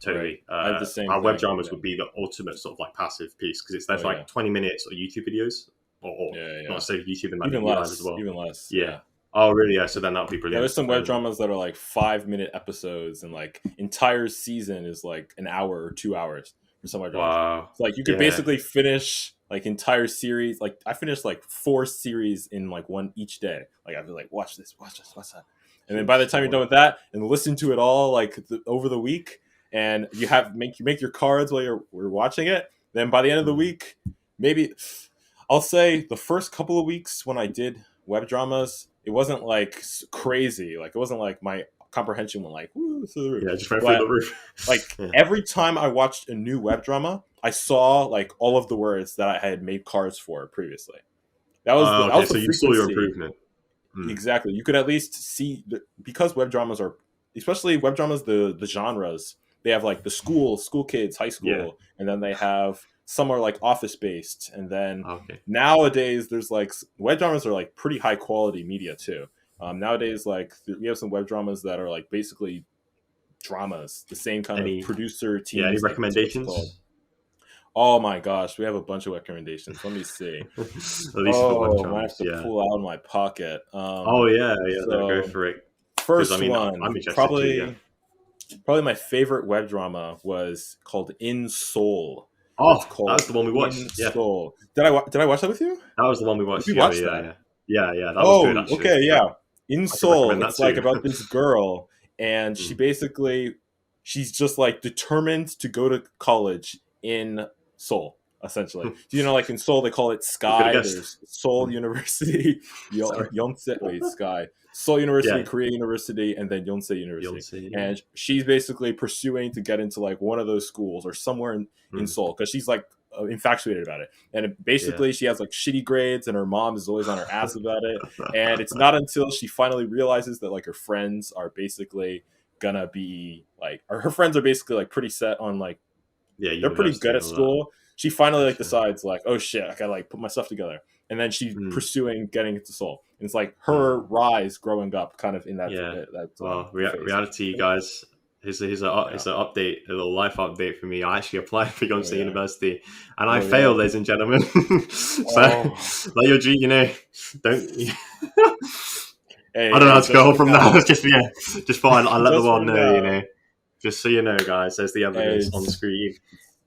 Totally. I have the same our thing, web dramas would be the ultimate sort of like passive piece, because there's like 20 minutes of YouTube videos, or not necessarily YouTube, and even less as well. Even less. Yeah. Oh really? Yeah. So then that would be brilliant. Yeah, there's some web dramas that are like 5-minute episodes, and like entire season is like an hour or 2 hours for some web dramas. Wow. So like you could basically finish like entire series. Like I finished like 4 series in like one each day. Like I'd be like, watch this, watch that. And then by the time you're done with that and listen to it all like over the week, and you make your cards while we're watching it, then by the end of the week, maybe I'll say the first couple of weeks when I did web dramas, it wasn't like crazy. Like it wasn't like my comprehension went like woo through the roof. Yeah, just right through the roof. Like every time I watched a new web drama, I saw like all of the words that I had made cards for previously. That was so you saw your improvement. Exactly. You could at least see because web dramas are, especially web dramas, the genres. They have like the school kids, high school, and then they have some are like office based, and then nowadays there's like web dramas are like pretty high quality media too. Nowadays, like we have some web dramas that are like basically dramas, the same kind of producer team. Yeah, any recommendations? Oh my gosh, we have a bunch of recommendations. Let me see. At least I might have to pull out of my pocket. So, go for it. First one, I'm probably my favorite web drama was called In Soul. Oh, that was the one we watched. In Soul. Did I watch that with you? That was the one we watched. We watched that. Yeah. That was good. Actually. Okay, yeah. In Soul, it's like about this girl, and she she's just like determined to go to college in Seoul, essentially. You know, like in Seoul, they call it Sky. There's Seoul University, Yonsei, Sky. Seoul University, Korea University, and then Yonsei University. And she's basically pursuing to get into like one of those schools or somewhere in Seoul, because she's like infatuated about it. And basically she has like shitty grades, and her mom is always on her ass about it. And it's not until she finally realizes that like her friends are basically gonna be like, or her friends are basically like pretty set on like, they're pretty good at school. She finally like decides like, oh shit, I gotta like put my stuff together. And then she's pursuing getting into Seoul. And it's like her rise growing up kind of in that. Reality, guys. Here's an update, a little life update for me. I actually applied for Yonsei University, and I failed, ladies and gentlemen. So, like your dream, don't. I don't know how to go from that. Just fine. I let the one know, Just so you know, guys, there's the evidence on the screen.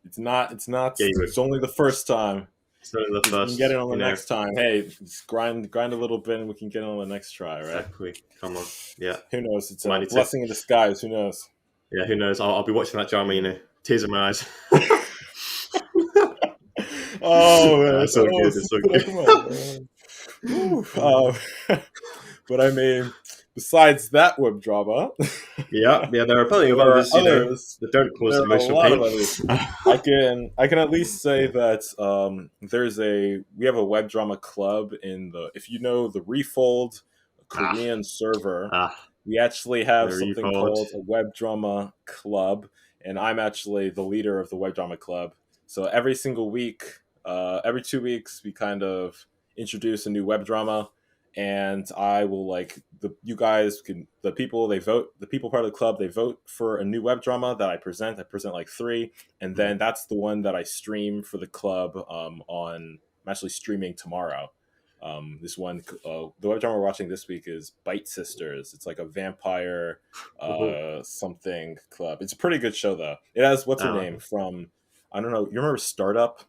It's not. It's only the first time. So the first, we can get it on the next time. Hey, just grind a little bit, and we can get it on the next try, right? Exactly. Come on. Yeah. Who knows? It's a blessing in disguise. Who knows? Yeah, who knows? I'll be watching that drama, tears in my eyes. Oh man, It's so good. It's so good. But I mean, besides that web drama, Yeah, there are plenty of there are others, others. that don't cause There are a emotional lot pain. of others. I can at least say that we have a web drama club in if you know the Refold Korean server. We actually have The something Refold. called a web drama club, and I'm actually the leader of the web drama club. So every single week, every 2 weeks, we kind of introduce a new web drama, and I will the people they vote, the people part of the club, they vote for a new web drama that I present. I present like 3, and then that's the one that I stream for the club. I'm actually streaming tomorrow. This one, the web drama we're watching this week is Bite Sisters. It's like a vampire something club. It's a pretty good show though. It has what's her name from, I don't know. You remember Startup?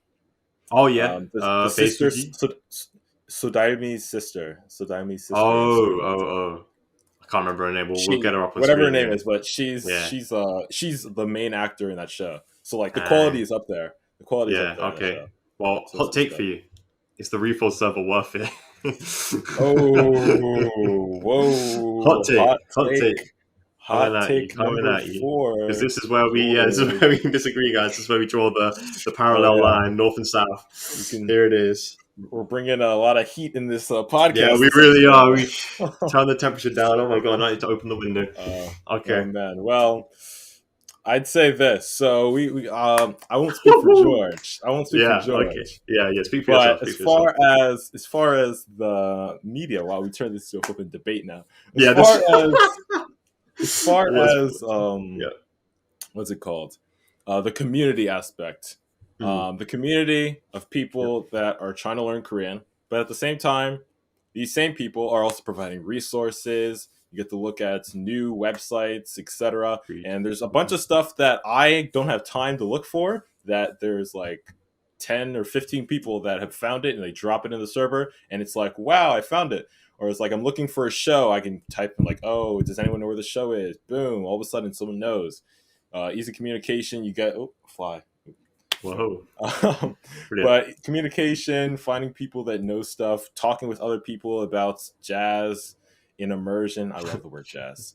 Oh yeah, The sister, Sodaimi's sister. Sodaimi's sister. Oh. I can't remember her name. We'll get her up on whatever screen, her name yeah. is, but she's the main actor in that show. So like the quality is up there. The quality is up there. Okay. Well, So hot take for you. Is the Refold server worth it? Whoa! Hot take. Hot take Coming number at you. 4. Because this is where we disagree, guys. This is where we draw the parallel line, north and south. Here it is. We're bringing a lot of heat in this podcast. Yeah, we really are. We turn the temperature down. Oh my god, I need to open the window. Okay. Oh man. Well, I'd say this. So I won't speak for George. I won't speak for George. Okay. Yeah. Speak for yourself. But as far as the media, wow, we turn this to a flipping debate now. As far as what's it called? The community aspect. The community of people that are trying to learn Korean, but at the same time, these same people are also providing resources. You get to look at new websites, etc. And there's a bunch of stuff that I don't have time to look for, that there's like 10 or 15 people that have found it and they drop it in the server, and it's like, wow, I found it. Or it's like, I'm looking for a show. I can type in like, oh, does anyone know where the show is? Boom. All of a sudden, someone knows. Easy communication. You get, fly. Whoa. But communication, finding people that know stuff, talking with other people about jazz in immersion. I love the word jazz.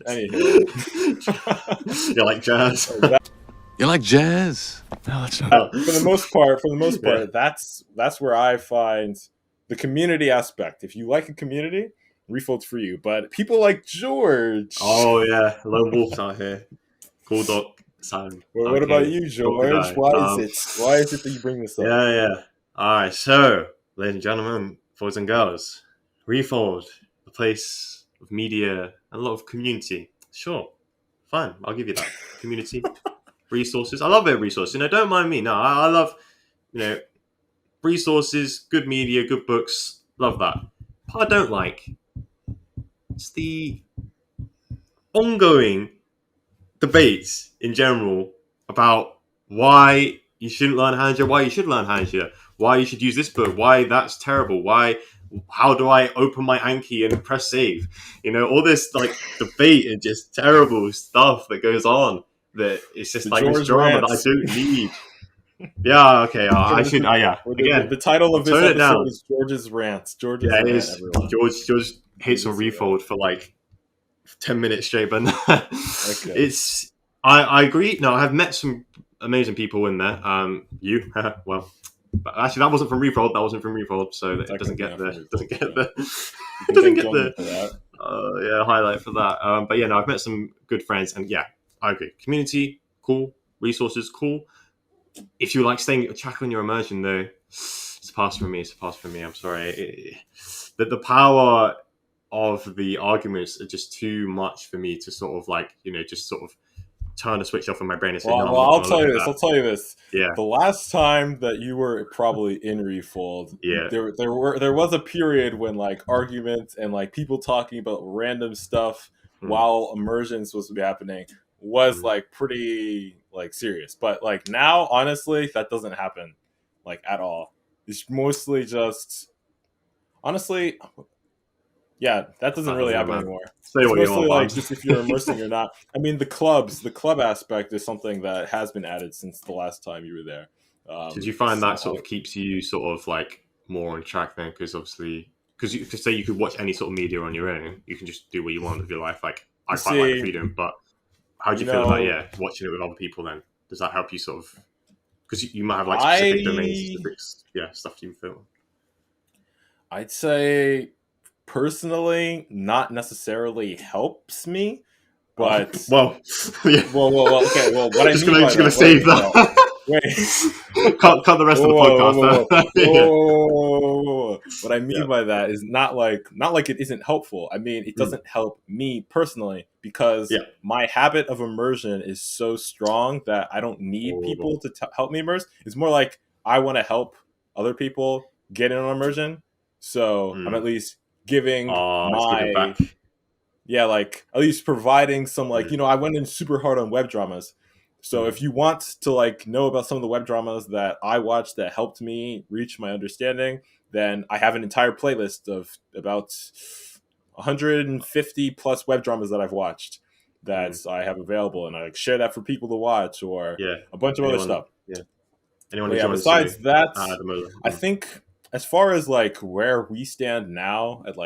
Anywho. You like jazz? You like jazz? No, that's not. For the most part, that's where I find the community aspect. If you like a community, Refold's for you. But people like George. Oh yeah, lone wolves out here. Cool dog sound. Well, what about you, George? Why is it that you bring this up? Yeah. All right, so ladies and gentlemen, boys and girls, Refold, a place of media and a lot of community. Sure, fine, I'll give you that. Community, resources. I love it. Resources. Don't mind me. No, I love resources, good media, good books. Love that. What I don't like, it's the ongoing debates in general about why you shouldn't learn Hanja, why you should learn Hanja, why you should use this book, why that's terrible, how do I open my Anki and press save? All this like debate and just terrible stuff that goes on, that it's just like this drama that I don't need. Yeah, okay. I should. Yeah. Again, the title of this episode is George's Rants. George hates on Refold for like 10 minutes straight, but okay. It's. I agree. No, I have met some amazing people in there. You, well, but actually, that wasn't from Refold. That wasn't from Refold, so it doesn't get the highlight for that. But yeah, no, I've met some good friends, and yeah, I agree. Community, cool. Resources, cool. If you like track on your immersion, though, it's a pass for me. I'm sorry. The power of the arguments are just too much for me to sort of like, just sort of turn the switch off in my brain and say, no, I'll tell you this. Yeah. The last time that you were probably in Refold, there was a period when like arguments and like people talking about random stuff while immersions was happening was like pretty like serious. But like now, honestly, that doesn't happen like at all. It's mostly just honestly, yeah, that doesn't really happen anymore. It's mostly like just if you're immersing or not. I mean, the club aspect is something that has been added since the last time you were there. Did you find that sort so- of keeps you sort of like more on track then? Because obviously, because you could say you could watch any sort of media on your own, you can just do what you want with your life. Like I You quite like the see, freedom, but how do you you feel about know, watching it with other people? Then does that help you sort of? Because you might have like specific domains, I specific stuff you film. I'd say personally, not necessarily helps me, Oh, but well, yeah. well, okay, well, what I mean by Just gonna that, what I save mean by that, that. wait, cut the rest of the whoa, podcast. whoa, whoa, Yeah, whoa. What I yeah. mean by that is not like it isn't helpful. I mean, it Mm. doesn't help me personally because Yeah. my habit of immersion is so strong that I don't need Oh. people to help me immerse. It's more like I want to help other people get in on immersion, so I'm at Mm. least giving It's giving my back. yeah, like at least providing some Mm. I went in super hard on web dramas. So Mm. if you want to know about some of the web dramas that I watched that helped me reach my understanding, then I have an entire playlist of about 150 plus web dramas that I've watched that Mm. I have available, and I share that for people to watch or Yeah. a bunch of other stuff. Anyone But who yeah, joins, besides that, Ademola. I think as far as where we stand now at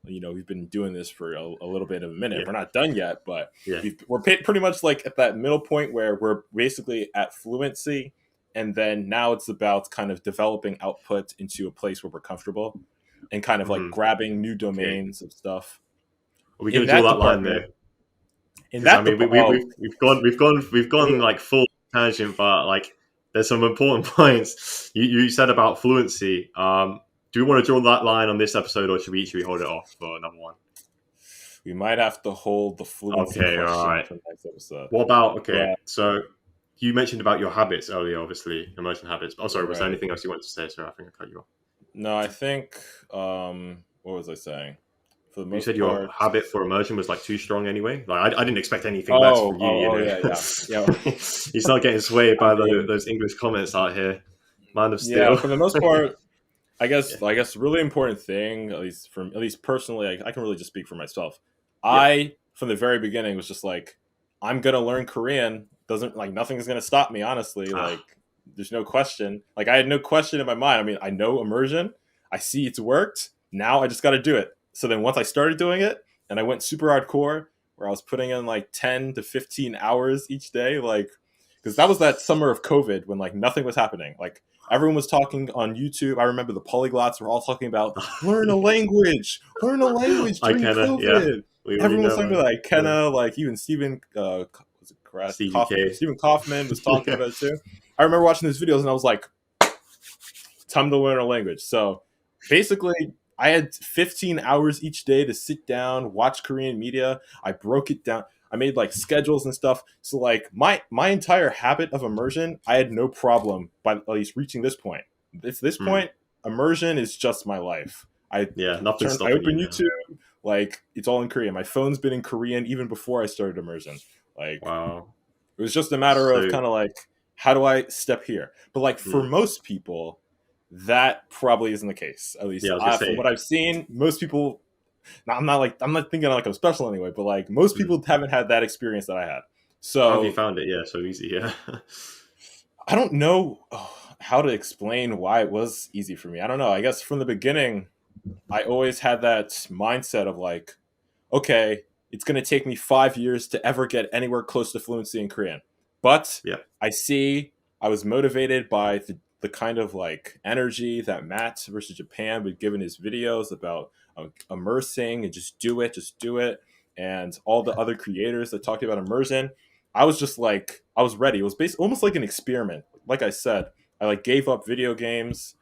we've been doing this for a little bit of a minute. Yeah. We're not done yet, but Yeah. we're pretty much at that middle point where we're basically at fluency, and then now it's about kind of developing output into a place where we're comfortable and kind of Mhm. grabbing new Okay. domains of stuff. Are we In going to draw that that line department, there? in Because I that mean, department, we've gone like full tangent, but like there's some important points you said about fluency. Do we want to draw that line on this episode, or should we hold it off for another one? we might have to hold the fluency Okay, all question right. for next episode. What about But So you mentioned about your habits earlier, obviously, emotion habits. Oh, sorry, was there right. anything else you wanted to say? Sorry, I think I cut you off. No, I think what was I saying? For the You most said your part, habit for immersion was like too strong anyway. Like I didn't expect anything less from you. You know, yeah. he's not getting swayed I by mean, those English comments out here. Man of yeah, Steel. for the most part, Yeah. I guess the really important thing, at least personally, I can really just speak for myself. Yeah. I from the very beginning was just I'm gonna learn Korean. Doesn't nothing's gonna stop me. Honestly, there's no question. I had no question in my mind. I mean, I know immersion. I see it's worked. Now I just got to do it. So then once I started doing it, and I went super hardcore, where I was putting in 10 to 15 hours each day, because that was that summer of COVID when nothing was happening. Everyone was talking on YouTube. I remember the polyglots were all talking about learn a language I during kinda, yeah. COVID. We already Everyone was know, talking man. about Kenna, even Stephen was it Stevie K. Stephen Kaufman was talking Yeah. about it too. I remember watching these videos and I was like, time to learn a language. So basically, I had 15 hours each day to sit down, watch Korean media. I broke it down. I made schedules and stuff. So my entire habit of immersion, I had no problem by at least reaching this point. This point, immersion is just my life. Nothing's I stopping open you now. YouTube, it's all in Korean. My phone's been in Korean even before I started immersion. Wow. It was just a matter of So, kind of how do I step here? But for most people, that probably isn't the case. At least yeah, I was gonna from say. what I've seen, most people. Now, I'm not thinking I'm special anyway, but most people haven't had that experience that I had. How have you So found it? Yeah, so easy. Yeah. I don't know how to explain why it was easy for me. I don't know. I guess from the beginning, I always had that mindset of okay, it's going to take me 5 years to ever get anywhere close to fluency in Korean. But Yeah. I was motivated by the kind of energy that Matt versus Japan would give in his videos about immersing and just do it. And all the other creators that talked about immersion, I was just I was ready. It was almost like an experiment. Like I said, I gave up video games,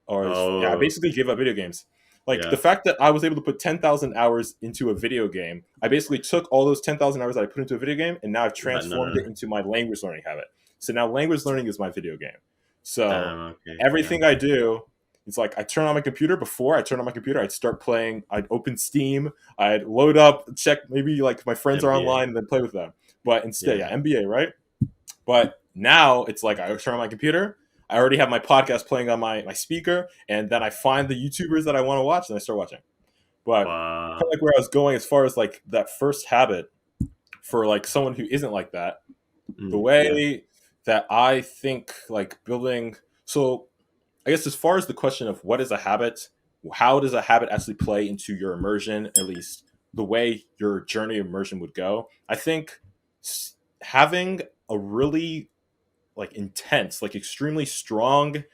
I basically gave up video games. The fact that I was able to put 10,000 hours into a video game, I basically took all those 10,000 hours that I put into a video game, and now I've transformed it into my language learning habit. So now language learning is my video game. So everything I do, it's I turn on my computer. Before I turn on my computer, I'd start playing. I'd open Steam. I'd load up, check maybe my friends are online, and then play with them. But instead, NBA, right? But now it's I turn on my computer. I already have my podcast playing on my speaker, and then I find the YouTubers that I want to watch, and I start watching. But kind of where I was going as far as that first habit for someone who isn't like that, the way that I think like building. So I guess as far as the question of what is a habit, how does a habit actually play into your immersion, at least the way your journey of immersion would go? I think having a really like intense, like extremely strong,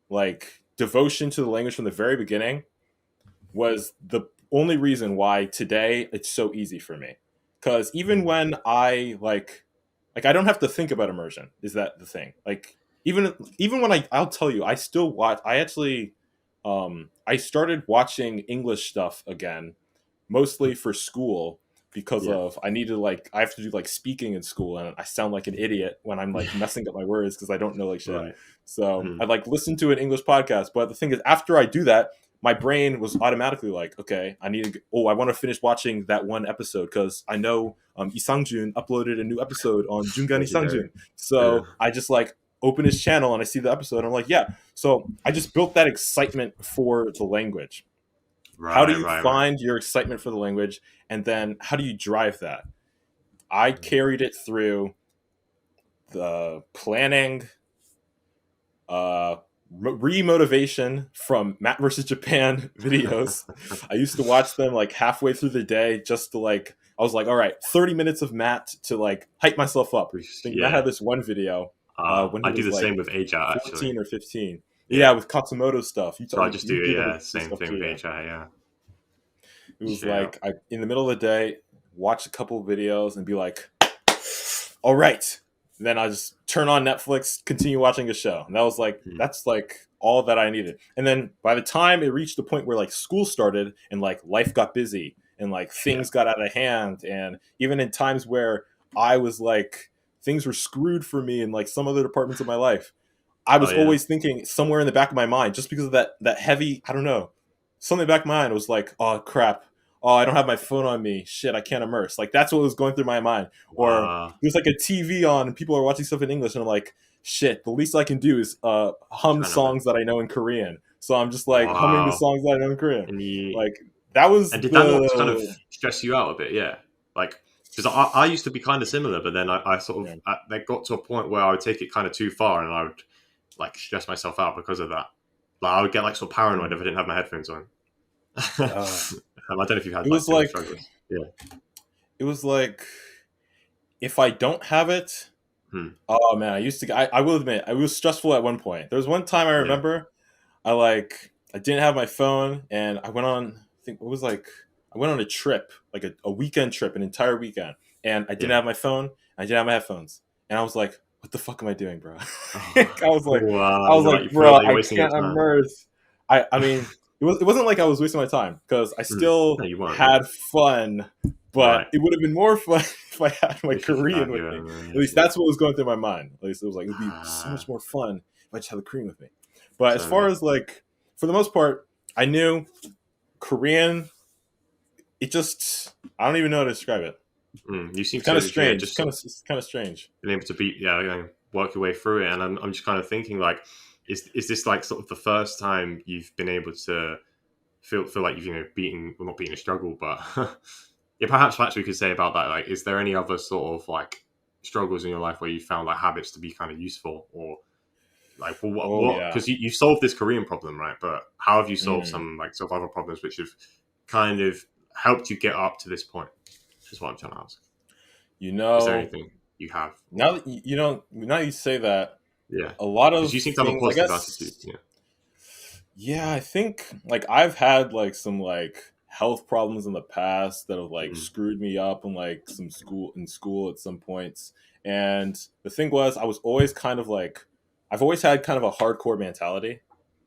like devotion to the language from the very beginning was the only reason why today it's so easy for me. Because even when I like I don't have to think about immersion. Is that the thing? Like even when I'll tell you, I still watch. I actually I started watching English stuff again, mostly for school because Yeah. of I need to like I have to do like speaking in school and I sound like an idiot when I'm like messing up my words because I don't know like shit. Right. So Mm. I like listen to an English podcast, but the thing is after I do that, my brain was automatically like, okay, I need to. I want to finish watching that one episode because I know Isangjun uploaded a new episode on Jungan Legendary. Isangjun. So I just like open his channel and I see the episode. And I'm like, yeah. So I just built that excitement for the language. How do Right. you Right. find your excitement for the language, and then how do you drive that? I carried it through the planning, re-motivation from Matt versus Japan videos. I used to watch them like halfway through the day just to like I was like, all right, 30 minutes of Matt to like hype myself up. I think Matt Yeah. had this one video when he I do was the like same with age out 14 actually. or 15. Yeah. Yeah, with Katsumoto stuff. So I just do you yeah, this same stuff thing too, with yeah. age out. Yeah. It was Straight like I in the middle of the day watch a couple of videos and be like, all right. And then I just turn on Netflix, continue watching a show. And that was like, that's like all that I needed. And then by the time it reached the point where like school started and like life got busy and like things got out of hand. And even in times where I was like, things were screwed for me in like some other departments of my life, I was always thinking somewhere in the back of my mind, just because of that heavy, I don't know, something in the back of my mind was like, oh crap. Oh, I don't have my phone on me. Shit, I can't immerse. Like that's what was going through my mind. Or there's like a TV on and people are watching stuff in English and I'm like, shit, the least I can do is hum songs that I know in Korean. So I'm just like humming the songs that I know in Korean. And you Like that was and did that not kind of stress you out a bit? Yeah, like because I used to be kind of similar, but then I sort of they got to a point where I would take it kind of too far and I would like stress myself out because of that. Like I would get like sort of paranoid if I didn't have my headphones on. I don't know if you've had it was similar like struggles. Yeah. It was like if I don't have it, oh man, I will admit it was stressful at one point. There was one time I remember I didn't have my phone and I went on I think it was like I went on a trip, like a weekend trip, an entire weekend, and I didn't have my phone, I didn't have my headphones, and I was like, what the fuck am I doing, bro? I was like, bro, I can't immerse. I mean, it wasn't like I was wasting my time because I still had fun, but it would have been more fun if I had my Korean with me. At least that's what was going through my mind. At least it was like, it would be so much more fun if I just had the Korean with me. But as far as like, for the most part, I knew Korean, it just, I don't even know how to describe it. You seem kind of strange. Just it's kind of strange. Being able to work your way through it, and I'm just kind of thinking like, is this like sort of the first time you've been able to feel like you've not beaten a struggle, but yeah, perhaps we could say about that. Like, is there any other sort of like struggles in your life where you found like habits to be kind of useful, or like what? Because you solved this Korean problem, right? But how have you solved some like sort of other problems which have kind of helped you get up to this point? Is what I'm trying to ask. Is there anything you have? Now that now you say that, a lot of you seem to have a positive attitude. Yeah, I think like I've had like some like health problems in the past that have like screwed me up in like in school at some points. And the thing was, I was always kind of like, I've always had kind of a hardcore mentality.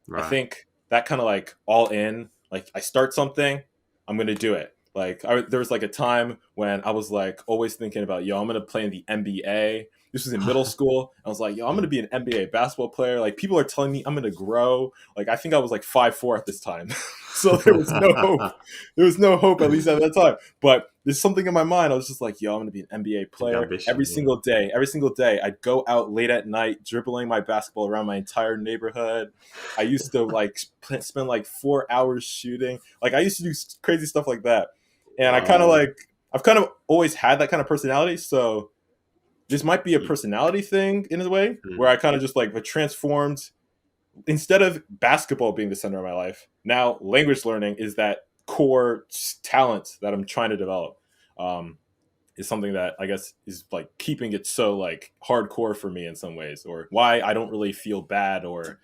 Right. I think that kind of like all in, like I start something, I'm going to do it. Like there was like a time when I was like always thinking about, yo, I'm going to play in the NBA. This was in middle school. I was like, yo, I'm going to be an NBA basketball player. Like people are telling me I'm going to grow. Like I think I was like 5'4" at this time. So there was no hope. There was no hope, at least at that time. But there's something in my mind. I was just like, yo, I'm going to be an NBA player single day. Every single day I'd go out late at night dribbling my basketball around my entire neighborhood. I used to like spend like 4 hours shooting. Like I used to do crazy stuff like that. And I kind of like, I've kind of always had that kind of personality. So this might be a personality thing in a way, where I kind of just like transformed. Instead of basketball being the center of my life, now language learning is that core talent that I'm trying to develop. Is something that I guess is like keeping it so like hardcore for me in some ways, or why I don't really feel bad or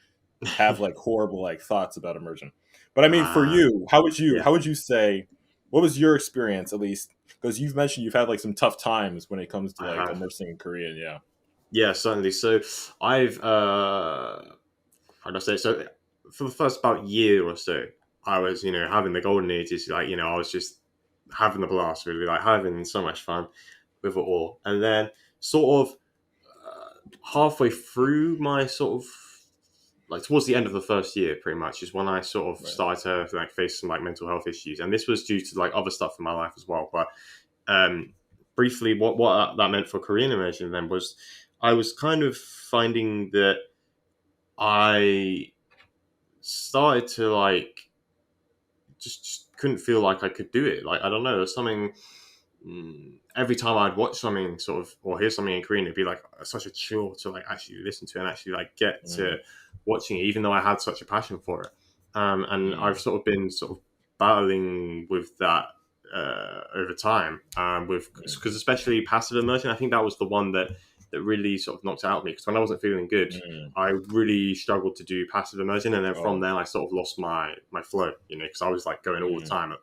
have like horrible like thoughts about immersion. But I mean, for you, how would you say, what was your experience at least? Because you've mentioned you've had like some tough times when it comes to like immersing in Korean. Yeah. Yeah, certainly. So I've how do I say? So for the first about year or so, I was having the golden ages. Like I was just having a blast, really, like having so much fun with it all. And then sort of halfway through my sort of like towards the end of the first year, pretty much is when I sort of started to like face some like mental health issues, and this was due to like other stuff in my life as well. But briefly, what that meant for Korean immersion then was I was kind of finding that I started to like just couldn't feel like I could do it. Like I don't know, there's something. Every time I'd watch something sort of or hear something in Korean, it'd be like such a chore to like actually listen to and actually like get to watching it, even though I had such a passion for it. And I've sort of been sort of battling with that over time. Because especially passive immersion, I think that was the one that really sort of knocked it out of me. Because when I wasn't feeling good, I really struggled to do passive immersion, and then from there I sort of lost my flow. Because I was like going all the time.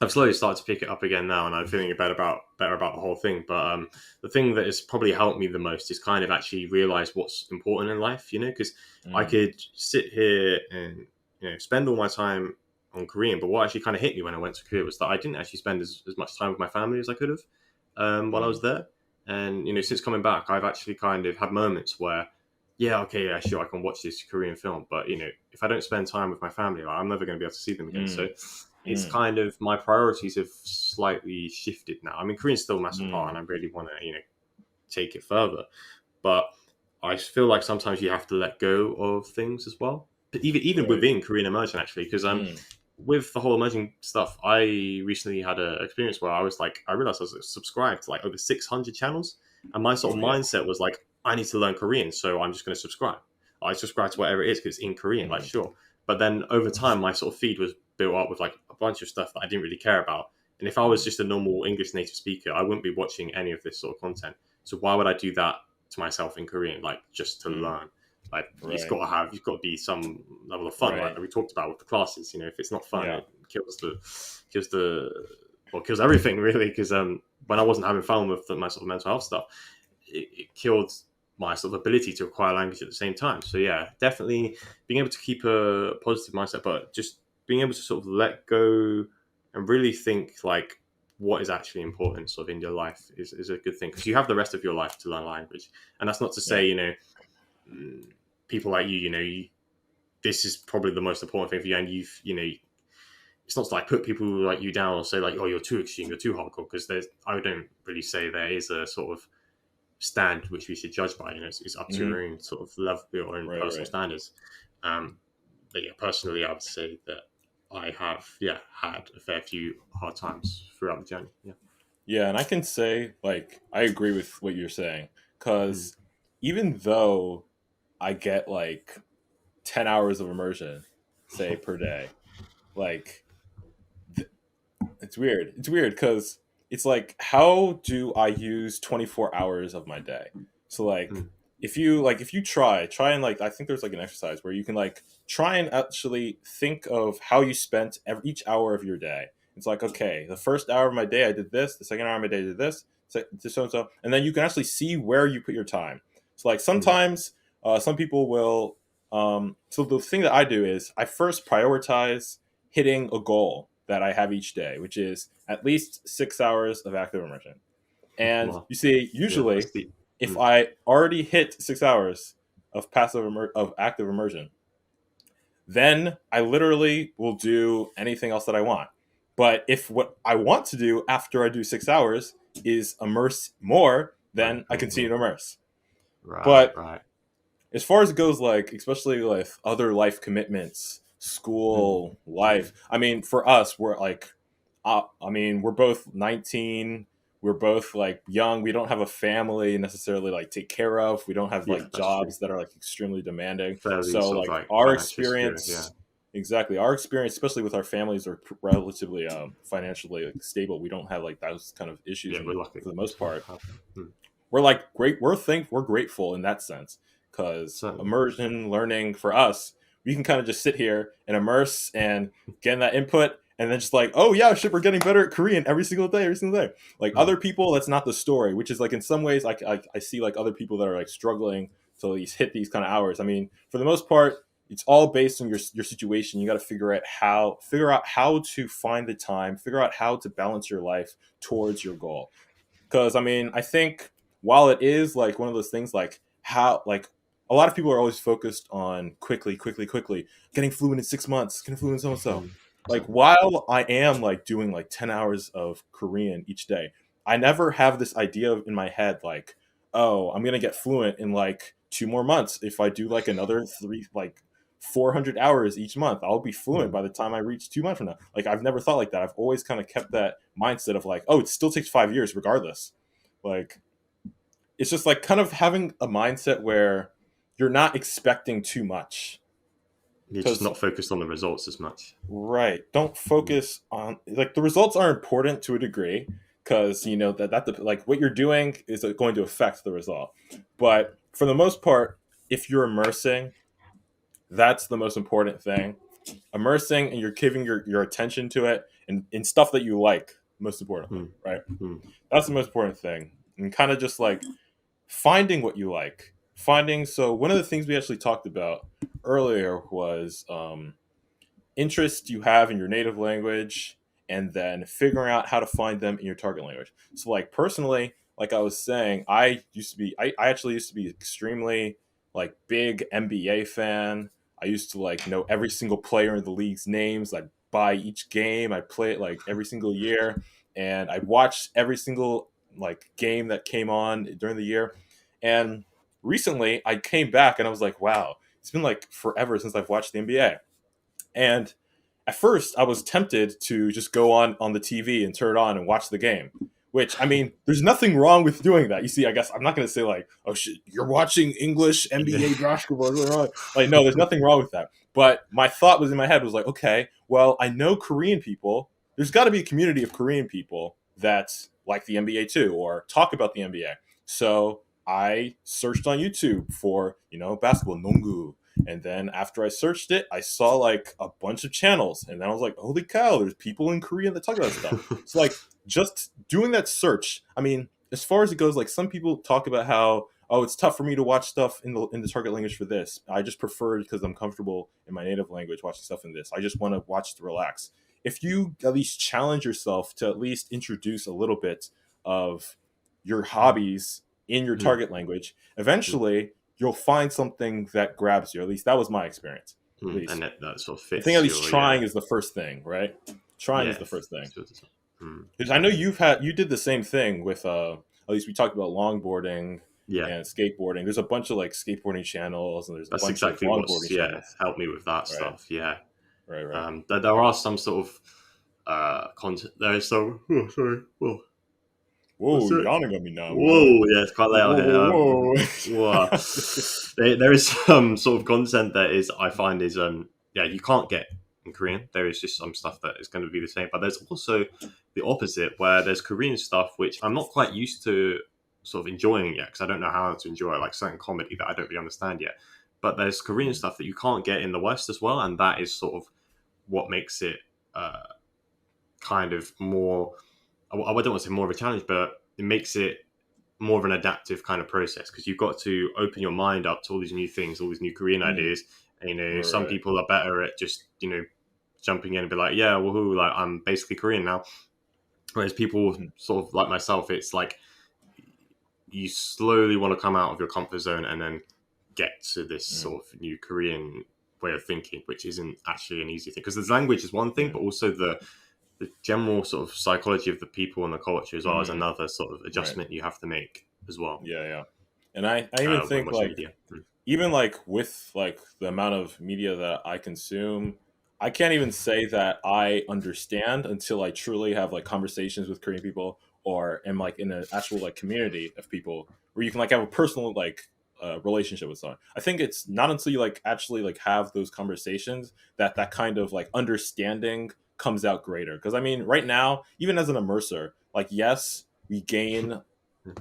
I've slowly started to pick it up again now, and I'm feeling better about the whole thing. But the thing that has probably helped me the most is kind of actually realize what's important in life, because I could sit here and spend all my time on Korean, but what actually kind of hit me when I went to Korea was that I didn't actually spend as much time with my family as I could have while I was there. And since coming back, I've actually kind of had moments where, sure, I can watch this Korean film, but if I don't spend time with my family, like, I'm never going to be able to see them again. So it's kind of my priorities have slightly shifted now. I mean, Korean's still a massive part, and I really want to take it further, but I feel like sometimes you have to let go of things as well, even within Korean immersion, actually, because with the whole immersion stuff, I recently had an experience where I realized I was subscribed to like over 600 channels, and my sort of mindset was like, I need to learn Korean, so I'm just going to subscribe. I subscribe to whatever it is because it's in Korean, like sure. But then over time, my sort of feed was built up with like a bunch of stuff that I didn't really care about. And if I was just a normal English native speaker, I wouldn't be watching any of this sort of content. So why would I do that to myself in Korean, like just to learn? Like you've got to be some level of fun, like we talked about with the classes. If it's not fun, it kills everything really. Because when I wasn't having fun with my sort of mental health stuff, it killed my sort of ability to acquire language at the same time. So yeah, definitely being able to keep a positive mindset, but just being able to sort of let go and really think like what is actually important sort of in your life is a good thing, because you have the rest of your life to learn language. And that's not to say, people like this is probably the most important thing for you. And it's not to like put people like you down or say like, oh, you're too extreme, you're too hardcore, because I don't really say there is a sort of stand which we should judge by. It's up to your own sort of level, your own personal standards. But yeah, personally, I would say that I have had a fair few hard times throughout the journey. Yeah, and I can say like I agree with what you're saying, because even though I get like 10 hours of immersion, say per day, like it's weird. It's weird because it's like, how do I use 24 hours of my day? So like, if you try and like, I think there's like an exercise where you can like try and actually think of how you spent each hour of your day. It's like, okay, the first hour of my day I did this, the second hour of my day I did this, so and so, and then you can actually see where you put your time. So like sometimes some people will. So the thing that I do is I first prioritize hitting a goal that I have each day, which is at least 6 hours of active immersion. And you see, usually, if I already hit 6 hours of active immersion, then I literally will do anything else that I want. But if what I want to do after I do 6 hours is immerse more, then I continue to immerse. But as far as it goes, like especially with other life commitments, school life, I mean, for us, we're like, we're both 19. we're both like young. We don't have a family necessarily like take care of. We don't have like that's jobs true. that are like extremely demanding. Fairly So sort of like like our financial secure. Yeah, experience, exactly our experience, especially with our families, are relatively financially like, stable. We don't have like those kind of issues, yeah, and we're lucky. for the most part, Hmm. we're like great. We're grateful in that sense because Certainly. immersion learning for us, we can kind of just sit here and immerse and get that input, and then just like, oh yeah, shit, we're getting better at Korean every single day, every single day. Like Hmm. other people, that's not the story. Which is like in some ways, I see like other people that are like struggling to at least hit these kind of hours. I mean, for the most part, it's all based on your situation. You got to figure out how to find the time, figure out how to balance your life towards your goal. Because I mean, I think while it is like one of those things, like how like a lot of people are always focused on quickly getting fluent in 6 months, getting fluent in so and so. Hmm. Like Certainly. while I am like doing like 10 hours of Korean each day, I never have this idea in my head like, oh, I'm gonna get fluent in like 2 more months if I do like another 400 hours each month. I'll be fluent Hmm. by the time I reach 2 months from now. Like I've never thought like that. I've always kind of kept that mindset of like, oh, it still takes 5 years regardless. Like it's just like kind of having a mindset where you're not expecting too much. You're just Because not focused on the results as much. right, don't Hmm. focus on like the results are important to a degree because you know that like what you're doing is going to affect the result. But for the most part, if you're immersing, that's the most important thing. Immersing and you're giving your attention to it and in stuff that you like, most importantly, Hmm. right? Hmm. That's the most important thing. And kind of just like finding what you like. Finding so one of the things we actually talked about earlier was interest you have in your native language and then figuring out how to find them in your target language. So like personally, like I was saying, I actually used to be extremely like big NBA fan. I used to like know every single player in the league's names. I'd buy each game. I play it like every single year. And I watched every single like game that came on during the year. And recently I came back and I was like, wow, it's been like forever since I've watched the NBA. And at first, I was tempted to just go on the TV and turn it on and watch the game. Which I mean, there's nothing wrong with doing that. You see, I guess I'm not going to say like, "Oh shit, you're watching English Yeah. NBA basketball." Like, no, there's nothing wrong with that. But my thought was in my head was like, okay, well, I know Korean people. There's got to be a community of Korean people that like the NBA too, or talk about the NBA. So I searched on YouTube for basketball nongu, and then after I searched it, I saw like a bunch of channels. And then I was like, holy cow, there's people in Korea that talk about this stuff. So like just doing that search, I mean, as far as it goes, like some people talk about how, oh, it's tough for me to watch stuff in the target language for this. I just prefer it because I'm comfortable in my native language watching stuff in this. I just want to watch to relax. If you at least challenge yourself to at least introduce a little bit of your hobbies in your Hmm. target language, eventually you'll find something that grabs you. At least that was my experience. At Hmm. And least that sort of I think at fits least your, yeah, trying is the first thing, right? Trying is yeah. the first thing. Hmm. Because I know you did the same thing with at least we talked about longboarding Yeah, and skateboarding. There's a bunch of like skateboarding channels and there's a that's bunch of exactly what's longboarding channels. helped me with that Right, stuff. Yeah, right. there are some sort of content. There is some. Oh, sorry. Whoa, Whoa, what's you're it? yawning at me now, man. Whoa, yeah, it's quite late out here. Whoa. Whoa. There is some sort of content that is I find is yeah, you can't get in Korean. There is just some stuff that is going to be the same, but there's also the opposite where there's Korean stuff which I'm not quite used to sort of enjoying yet because I don't know how to enjoy it, like certain comedy that I don't really understand yet. But there's Korean stuff that you can't get in the West as well, and that is sort of what makes it uh, kind of more. I don't want to say more of a challenge, but it makes it more of an adaptive kind of process because you've got to open your mind up to all these new things, all these new Korean Mm, ideas. And, some right. people are better at just jumping in and be like, yeah, woohoo, like I'm basically Korean now. Whereas people Mhm, sort of like myself, it's like you slowly want to come out of your comfort zone and then get to this mm, sort of new Korean way of thinking, which isn't actually an easy thing because the language is one thing, yeah. but also the general sort of psychology of the people and the culture as well is Mhm, another sort of right. adjustment you have to make as well Yeah. And I even when think watching like media. Mm. even like with like the amount of media that I consume, I can't even say that I understand until I truly have like conversations with Korean people or am like in an actual like community of people where you can like have a personal like relationship with someone. I think it's not until you like actually like have those conversations that that kind of like understanding comes out greater. Because I mean, right now, even as an immerser, like yes, we gain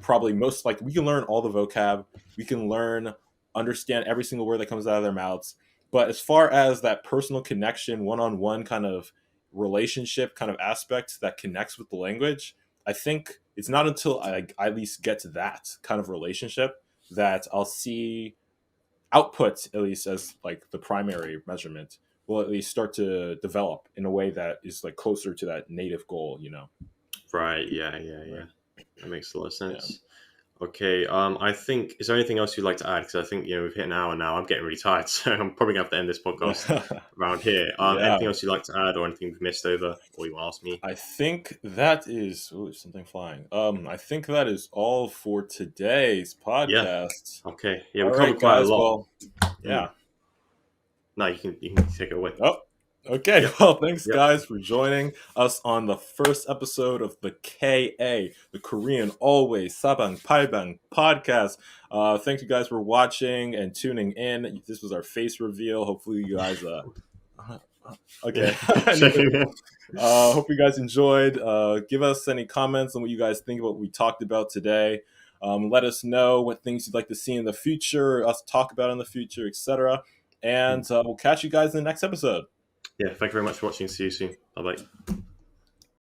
probably most like we can learn all the vocab, we can learn understand every single word that comes out of their mouths, but as far as that personal connection, one-on-one kind of relationship kind of aspect that connects with the language, I think it's not until I at least get to that kind of relationship that I'll see output, at least as like the primary measurement, will at least start to develop in a way that is like closer to that native goal, you know. Right. Yeah. Right. That makes a lot of Yeah. sense. Okay. I think, is there anything else you'd like to add? Because I think, we've hit an hour now. I'm getting really tired, so I'm probably gonna have to end this podcast around here. Yeah. Anything else you'd like to add, or anything we've missed over, or you want to ask me? I think that is something flying. I think that is all for today's Yeah. podcast. Okay. Yeah, All we right, covered quite a guys. lot. Well, yeah. No, you can take it away. Oh, okay. Yep. Well, thanks, Yep. guys, for joining us on the first episode of the KA, the Korean Always Sabang Paibang podcast. Thank you guys for watching and tuning in. This was our face reveal. Hopefully, you guys. Okay. Hope you guys enjoyed. Give us any comments on what you guys think about what we talked about today. Let us know what things you'd like to see in the future, us talk about in the future, etc. And we'll catch you guys in the next episode. Yeah, thank you very much for watching. See you soon. Bye bye.